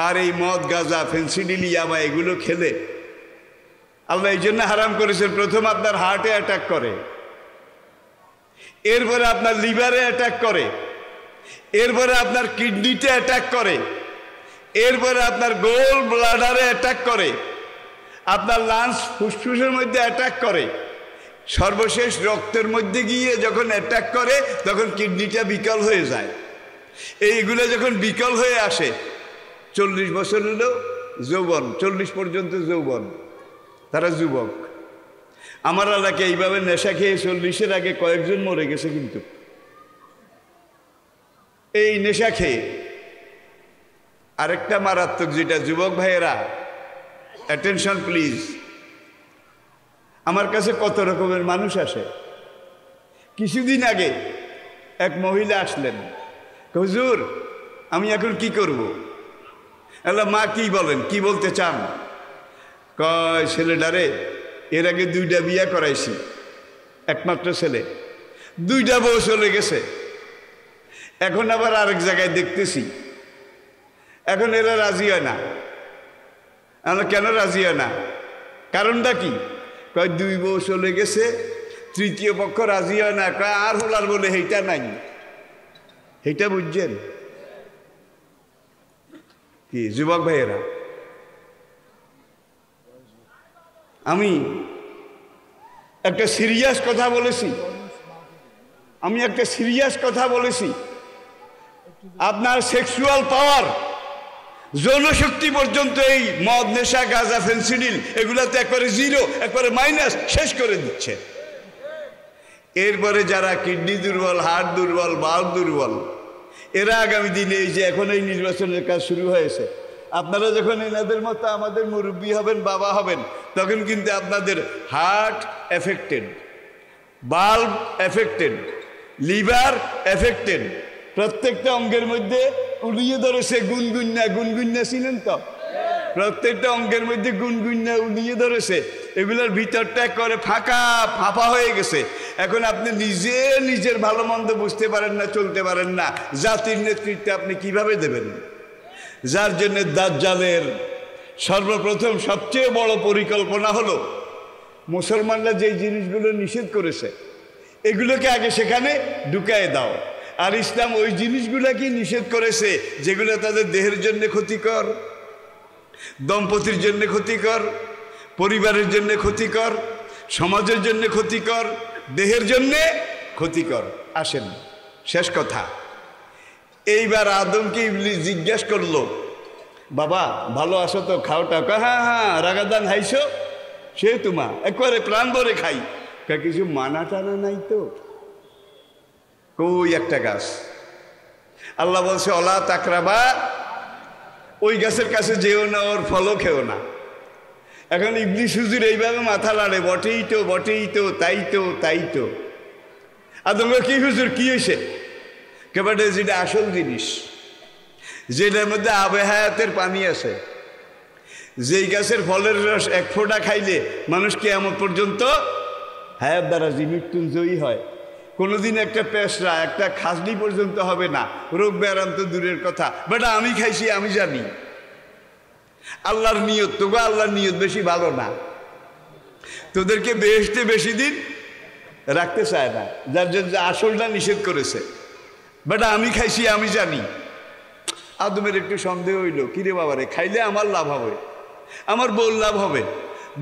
আর এই মদ, গাঁজা, ফেন্সিডিল, ইয়াবা এগুলো খেলে আল্লাহ এই জন্য হারাম করেছেন। প্রথম আপনার হার্টে অ্যাটাক করে, এরপরে আপনার লিভারে অ্যাটাক করে, এরপরে আপনার কিডনিতে অ্যাটাক করে, এরপরে আপনার গোল ব্লাডারে অ্যাটাক করে, আপনার লাংস, ফুসফুসের মধ্যে অ্যাটাক করে, সর্বশেষ রক্তের মধ্যে গিয়ে যখন অ্যাটাক করে তখন কিডনিটা বিকল হয়ে যায়। এইগুলো যখন বিকল হয়ে আসে, 40 বছর হলেও যৌবন, 40 পর্যন্ত যৌবন, তারা যুবক। আমার এলাকায় এইভাবে নেশা খেয়ে 40-এর আগে কয়েকজন মরে গেছে। কিন্তু এই নেশা খেয়ে আরেকটা মারাত্মক যেটা, যুবক ভাইয়েরা অ্যাটেনশন প্লিজ, আমার কাছে কত রকমের মানুষ আসে। কিছুদিন আগে এক মহিলা আসলেন, হুজুর আমি এখন কি করব? আল্লাহ, মা কি বলেন, কি বলতে চান? কয় ছেলেটারে এর আগে 2টা বিয়ে করাইছি, একমাত্র ছেলে, 2টা বউ চলে গেছে, এখন আবার আরেক জায়গায় দেখতেছি, এখন এরা রাজি হয় না। আমরা কেন রাজি হয় না? কারণটা কি? কয় 2 বউ চলে গেছে, তৃতীয় পক্ষ রাজি হয় না। কয় আর হলার বলে সেইটা নাই, সেইটা বুঝছেন কি যুবক ভাইয়েরা? আমি একটা সিরিয়াস কথা বলেছি, আপনার সেক্সুয়াল পাওয়ার, যৌনশক্তি পর্যন্ত এই মদ, নেশা, গাঁজা, ফেন্সিডিল এগুলাতে একবারে জিরো, একবারে মাইনাস, শেষ করে দিচ্ছে। এরপরে যারা কিডনি দুর্বল, হার্ট দুর্বল, বাল্ব দুর্বল, এরা আগামী দিনে এই যে এখন এই নির্বাচনের কাজ শুরু হয়েছে, আপনারা যখন এনাদের মতো আমাদের মুরব্বী হবেন, বাবা হবেন, তখন কিন্তু আপনাদের heart affected, bulb affected, liver affected, প্রত্যেকটা অঙ্গের মধ্যে উলিয়ে ধরেছে। গুনগুন্যা ছিলেন তো, প্রত্যেকটা অঙ্গের মধ্যে গুনগুন্যা উলিয়ে ধরেছে। এগুলোর ভিতরটা করে ফাঁপা হয়ে গেছে। এখন আপনি নিজে নিজের ভালো মন্দ বুঝতে পারেন না, চলতে পারেন না, জাতির নেতৃত্ব আপনি কিভাবে দেবেন? যার জন্য দাজ্জালের সর্বপ্রথম সবচেয়ে বড় পরিকল্পনা হলো মুসলমানরা যে জিনিসগুলো নিষেধ করেছে এগুলোকে আগে সেখানে ঢুকায় দাও। আর ইসলাম ওই জিনিসগুলোকে নিষেধ করেছে যেগুলো তাদের দেহের জন্য ক্ষতিকর, দম্পতির জন্য ক্ষতিকর, পরিবারের জন্য ক্ষতিকর, সমাজের জন্য ক্ষতিকর, দেহের জন্য ক্ষতিকর। আসেন শেষ কথা, এইবার আদমকে ইবলিস জিজ্ঞাসা করলো, বাবা ভালো আছো তো, খাওটা? হ্যাঁ হ্যাঁ, রাগাদান হাইছো সে তোমা একবারে প্রাণ ভরে খাই। কিছু মানা টানা নাই তো? কই একটা গাছ, আল্লাহ বলছে অলা তাকরাবা, ওই গাছের কাছে যেও না, ওর ফলও খেও না। এখন ইবলিস হুজুর এইভাবে মাথা লাড়ে, বটেই তো, তাই তো। আদম কি হুজুর কি হয়েছে? কেবাটে যেটা আসল জিনিস, যেটার মধ্যে আবে হায়াতের পানি আছে, যেই গাছের ফলের রস এক ফোঁটা খাইলে মানুষ কিয়ামত পর্যন্ত হায়াত দ্বারা মৃত্যুঞ্জয়ী হয়। কোনোদিন একটা পেশরা, একটা খাসনি পর্যন্ত হবে না, রোগ ব্যারাম তো দূরের কথা। বেটা আমি খাইছি, আমি জানি আল্লাহর নিয়ত, তবু আল্লাহর নিয়ত বেশি ভালো না, তোদেরকে বেহেশতে বেশি দিন রাখতে চায় না, যার জন্য আসলটা নিষেধ করেছে। বেটা আমি খাইছি, আমি জানি। আদমের একটু সন্দেহ হইল, কিরে বাবারে, খাইলে আমার লাভ হবে, আমার বউর লাভ হবে।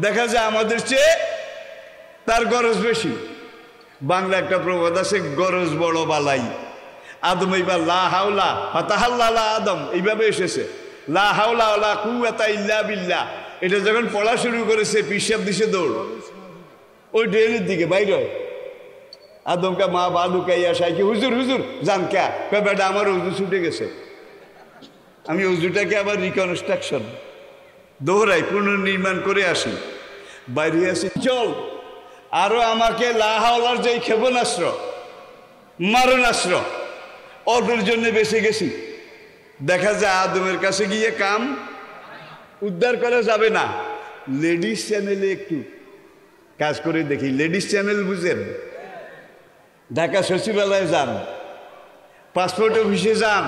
দেখা যায় আমাদের চেয়ে তার গরজ বেশি। বাংলা একটা প্রবাদ আছে, গরজ বড় বালাই। আদম এইবার লা হাওলা ফাতাহাল্লা আদম এইভাবে এসেছে, লা হাওলা ওয়ালা কুওয়াতা ইল্লা বিল্লাহ। এটা যখন পড়া শুরু করেছে পিসাব দিছে দৌড় ওই ড্রেনের দিকে বাইর হয়। আদমকে মা বালু কাইয়া সাইকে, হুজুর জান কে? বেটা আমার উজু ছুটে গেছে, আমি উজুটাকে আবার রিকনস্ট্রাকশন দোহরাই পুনর্নির্মাণ করে আসি। বাইরে আসি, চল আরো আমাকে লাহাওলার যে ক্ষেপণাস্ত্র, মারণাস্ত্র, অল্পের জন্য বেঁচে গেছি। দেখা যায় আদমের কাছে গিয়ে কাম উদ্ধার করা যাবে না। লেডিস চ্যানেলে একটু কাজ করে দেখি। লেডিস চ্যানেল বুঝেন? ঢাকা সচিবালয়ে যান, পাসপোর্ট অফিসে যান,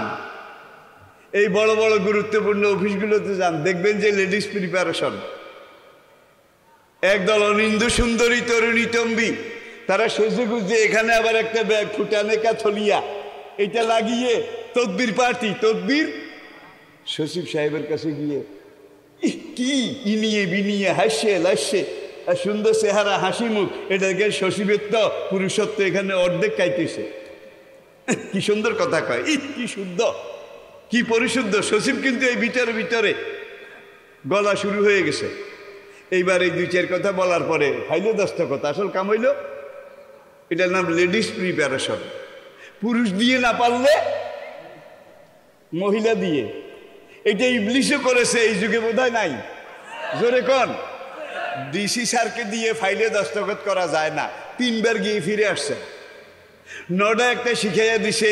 এই বড় বড় গুরুত্বপূর্ণ অফিসগুলোতে যান, দেখবেন যে লেডিস প্রিপারেশন। একদল অনিন্দু সুন্দরী তরুণী তম্বি, তারা সেজে গুজে এখানে আবার একটা ব্যাগ ফুটানে কাথলিয়া এটা লাগিয়ে তদবির পার্টি, তদবির। সচিব সাহেবের কাছে গিয়ে কি ইনিয়ে বিনিয়ে হাসছে লাসছে, সুন্দর চেহারা, হাসি মুখ, এটাকে সচিবের তো পুরুষত্ব এখানে অর্ধেক কাইতেছে। কি সুন্দর কথা কয়, কি শুদ্ধ, কি পরিশুদ্ধ সচিব, কিন্তু এই ভিতরে গলা শুরু হয়ে গেছে। এইবার এই দুই চার কথা বলার পরে ফাইলে দস্তখত, আসল কাম হইল এটার নাম লেডিস প্রিপারেশন। পুরুষ দিয়ে না পারলে মহিলা দিয়ে। এটা ইবলিশও করেছে, এই যুগে বোধহয় নাই। জোরে কোন? ডিসি স্যারকে দিয়ে ফাইলে দস্তখত করা যায় না, 3 বার গিয়ে ফিরে আসছে। নটা একটা শিখাইয়া দিছে,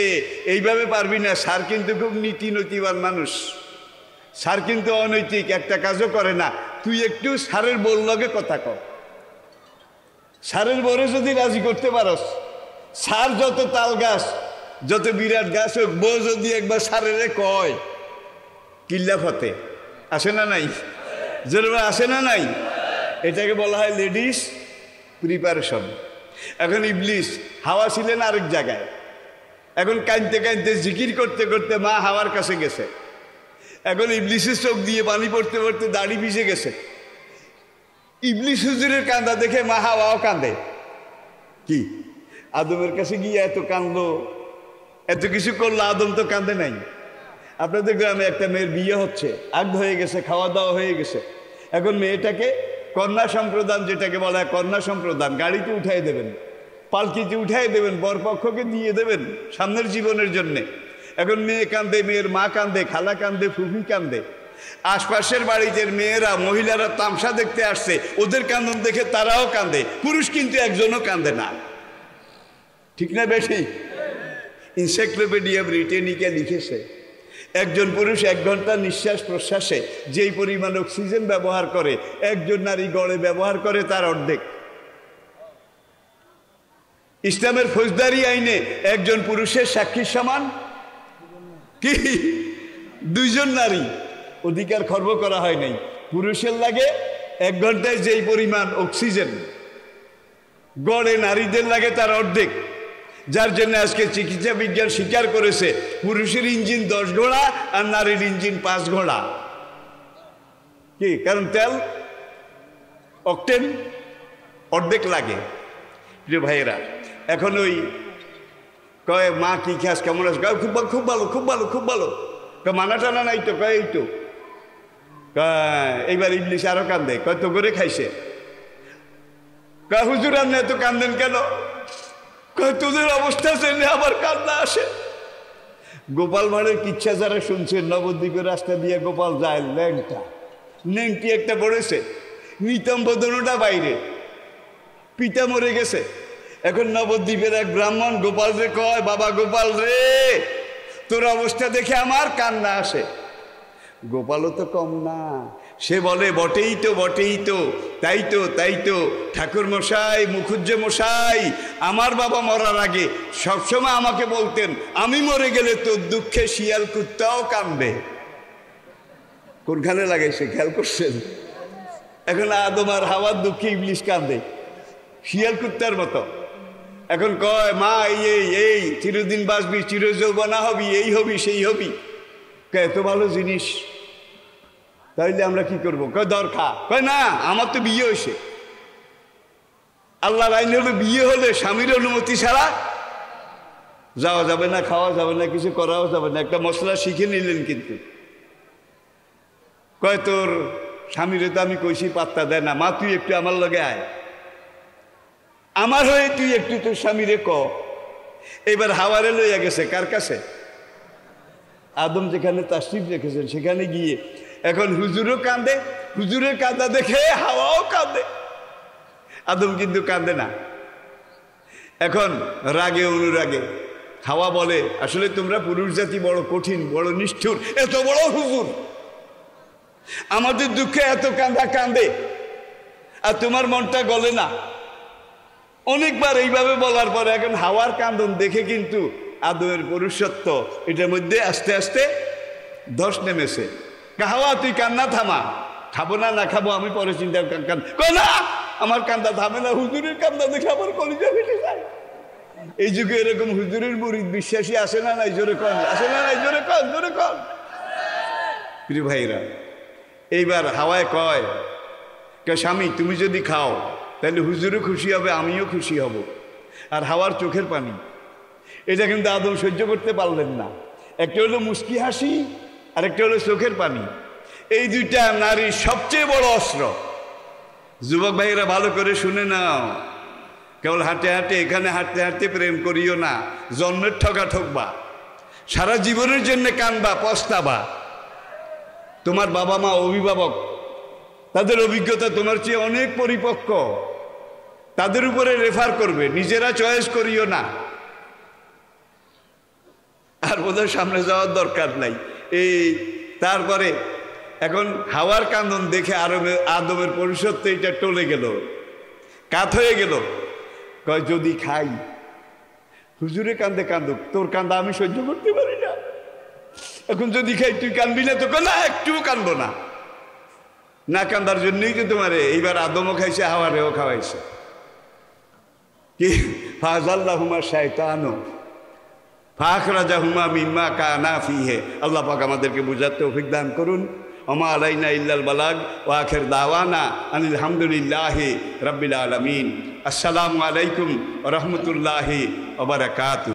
এইভাবে পারবি না। স্যার কিন্তু খুব নীতিনৈতিবান মানুষ, স্যার কিন্তু অনৈতিক, একটা কাজও করে না। তুই একটু স্যারের বউর লগে কথা কর, স্যারের বউরে যদি রাজি করতে পারস, স্যার যত তাল গাছ, যত বিরাট গাছ হোক, বউ যদি একবার স্যারের কয়, কিল্লা ফতে আসে না নাই? জরুরি আসে না নাই? এটাকে বলা হয় লেডিস প্রিপারেশন। এখন ইবলিস, হাওয়া ছিলেন আরেক জায়গায়, এখন কাঁদতে কাঁদতে জিকির করতে করতে মা হাওয়ার কাছে গেছে। এখন ইবলিসের চোখ দিয়ে পানি পড়তে পড়তে দাড়ি ভিজে গেছে। ইবলিস হুজুরের কান্দা দেখে মা হাওয়াও কান্দে। কি আদমের কাছে গিয়ে এত কান্দলো, এত কিছু করলো, আদম তো কান্দে নাই। আপনাদের গ্রামে একটা মেয়ের বিয়ে হচ্ছে, আগ হয়ে গেছে, খাওয়া দাওয়া হয়ে গেছে। এখন মেয়েটাকে কন্যা সম্প্রদান, যেটাকে বলা হয় কন্যা সম্প্রদান, গাড়িতে উঠাই দেবেন, পালকিতে উঠাই দেবেন, বরপক্ষকে দিয়ে দেবেন সামনের জীবনের জন্যে। এখন মেয়ে কান্দে, মেয়ের মা কান্দে, খালা কান্দে, ফুফি কান্দে। আশপাশের বাড়িতে মেয়েরা, মহিলারা তামসা দেখতে আসছে, ওদের কান্দন দেখে তারাও কান্দে। পুরুষ কিন্তু একজনও কান্দে না, ঠিক না বেশি? এনসাইক্লোপিডিয়া ব্রিটানিকা লিখেছে একজন পুরুষ 1 ঘন্টা নিঃশ্বাস প্রশ্বাসে যেই পরিমাণ অক্সিজেন ব্যবহার করে একজন নারী গড়ে ব্যবহার করে তার অর্ধেক। ইসলামের ফৌজদারি আইনে একজন পুরুষের সাক্ষীর সমান কি 2 জন নারী। অধিকার খর্ব করা হয় নাই। পুরুষের লাগে 1 ঘন্টায় যেই পরিমাণ অক্সিজেন গড়ে নারীদের লাগে তার অর্ধেক। যার জন্য আজকে চিকিৎসা বিজ্ঞান স্বীকার করেছে পুরুষের ইঞ্জিন 10 ঘোড়া আর নারীর ইঞ্জিন 5 ঘোড়া। কি কারণ তেল অকটেন অর্ধেক লাগে। প্রিয় ভাইয়েরা, এখন ওই কয় মা কি খাস কেমন আছে, খুব খুব ভালো খুব ভালো খুব ভালো। মানা টানা নাই তো, কয় এই তো। এইবার ইবলিশ আরো কান্দে, কয় তো করে খাইছে। কয় হুজুর আপনি এত কান্দেন কেন? কয় তোদের অবস্থা জেনে আবার কান্না আসে। গোপাল ভাঁড়ের কিচ্ছা যারা শুনছেন, নবদ্বীপের রাস্তা দিয়ে গোপাল যায়, ল্যাংটা নেংটি একটা পড়েছে, নিতম্ব দোনোটা বাইরে, পিতা মরে গেছে। এখন নবদ্বীপের এক ব্রাহ্মণ গোপাল রে কয়, বাবা গোপাল রে, তোর অবস্থা দেখে আমার কান্না আসে। গোপালও তো কম না, সে বলে বটেই তো বটেই তো, তাই তো তাই তো ঠাকুর মশাই মুখুজ্জে মশাই আমার বাবা মরার আগে সবসময় আমাকে বলতেন আমি মরে গেলে তোর দুঃখে শিয়াল কুত্তাও কাঁদবে। কোনখানে লাগাইছে খেয়াল করছেন? এখন আদম আর হাওয়ার দুঃখে ইবলিশ কাঁদে শিয়াল কুত্তার মতো। এখন কয় মা এই এই চিরদিন বাঁচবি, চিরযৌবনা হবি, এই হবি সেই হবি। এত ভালো জিনিস, তাইলে আমরা কি করবো? কয় দরকার। কয় না, আমার তো বিয়ে হয়েছে। আল্লাহর আইন হলো বিয়ে হলে স্বামীর অনুমতি ছাড়া যাওয়া যাবে না, খাওয়া যাবে না, কিছু করাও যাবে না। একটা মশলা শিখে নিলেন কিন্তু। কয় তোর স্বামীরে তো আমি কইছি পাত্তা দেয় না, মা তুই একটু আমার লগে আয়, আমার হয়ে তুই একটু তোর স্বামীরে ক। এবার হাওয়ারে লইয়া গেছে কার কাছে? আদম যেখানে তাশরিফ রেখেছেন সেখানে গিয়ে এখন হুজুরও কাঁদে, হুজুরের কাঁদা দেখে হাওয়াও কাঁদে, আদম কিন্তু কাঁদে না। এখন রাগে অনুরাগে হাওয়া বলে, আসলে তোমরা পুরুষ জাতি বড় কঠিন, বড় নিষ্ঠুর, এত বড় হুজুর আমাদের দুঃখে এত কাঁদা কাঁদে আর তোমার মনটা গলে না। অনেকবার এইভাবে বলার পরে এখন হাওয়ার কান্দন দেখে কিন্তু আদমের পুরুষত্ব এটার মধ্যে আস্তে আস্তে ধস নেমেছে। হাওয়া তুই কান্না থামা, খাবো না না খাবো আমি পরে চিন্তা না, আমার কান্দা থামে না, হুজুরের কান্দা দেখে আমার কলিজা ফেটে যায়। এই যুগে এরকম হুজুরের মুরিদ বিশ্বাসী আসে না নাই? জোরে কন, আসে না নাই? জোরে কন, জোরে কন। প্রিয় ভাইরা, এইবার হাওয়ায় কয় স্বামী তুমি যদি খাও তাহলে হুজুরও খুশি হবে, আমিও খুশি হব। আর হাওয়ার চোখের পানি, এটা কিন্তু আদম সহ্য করতে পারলেন না। একটা হলো মুস্কি হাসি আর একটা হলো চোখের পানি। এই দুইটা নারীর সবচেয়ে বড় অস্ত্র। যুবক ভাইয়েরা ভালো করে শুনে নাও, কেবল হাঁটে হাঁটে এখানে হাঁটতে হাঁটতে প্রেম করিও না, জন্মের ঠকা ঠকবা, সারা জীবনের জন্য কানবা, পস্তাবা। তোমার বাবা মা অভিভাবক, তাদের অভিজ্ঞতা তোমার চেয়ে অনেক পরিপক্ক, তাদের উপরে রেফার করবে, নিজেরা চয়েস করিও না। আর বোধহয় সামনে যাওয়ার দরকার নাই। এই তারপরে এখন হাওয়ার কান্দন দেখে আদমের পুরুষত্ব এটা টলে গেল, কাত হয়ে গেল। কয় যদি খাই, হুজুরে কান্দে কান্দুক, তোর কান্দা আমি সহ্য করতে পারি না। এখন যদি খাই তুই কানবি না? তো না, একটুও কানবো না। না কান্দার জন্যই তো তোমারে এইবার আদমও খাইছে, হাওয়ারেও খাওয়াইছে। কি ফাযাল্লাহুমা শাইতানু ফাখরাজাহুমা মিম্মা কানা ফীহি। আল্লাহ পাক আমাদেরকে বুঝার তৌফিক দান করুন। ওমা আলাইনা ইল্লাল বালাগ ওয়া আখির দাওয়ানা আনিল হামদুলিল্লাহি রাব্বিল আলামিন। আসসালামু আলাইকুম ওয়া রাহমাতুল্লাহি ওয়া বারাকাতুহু।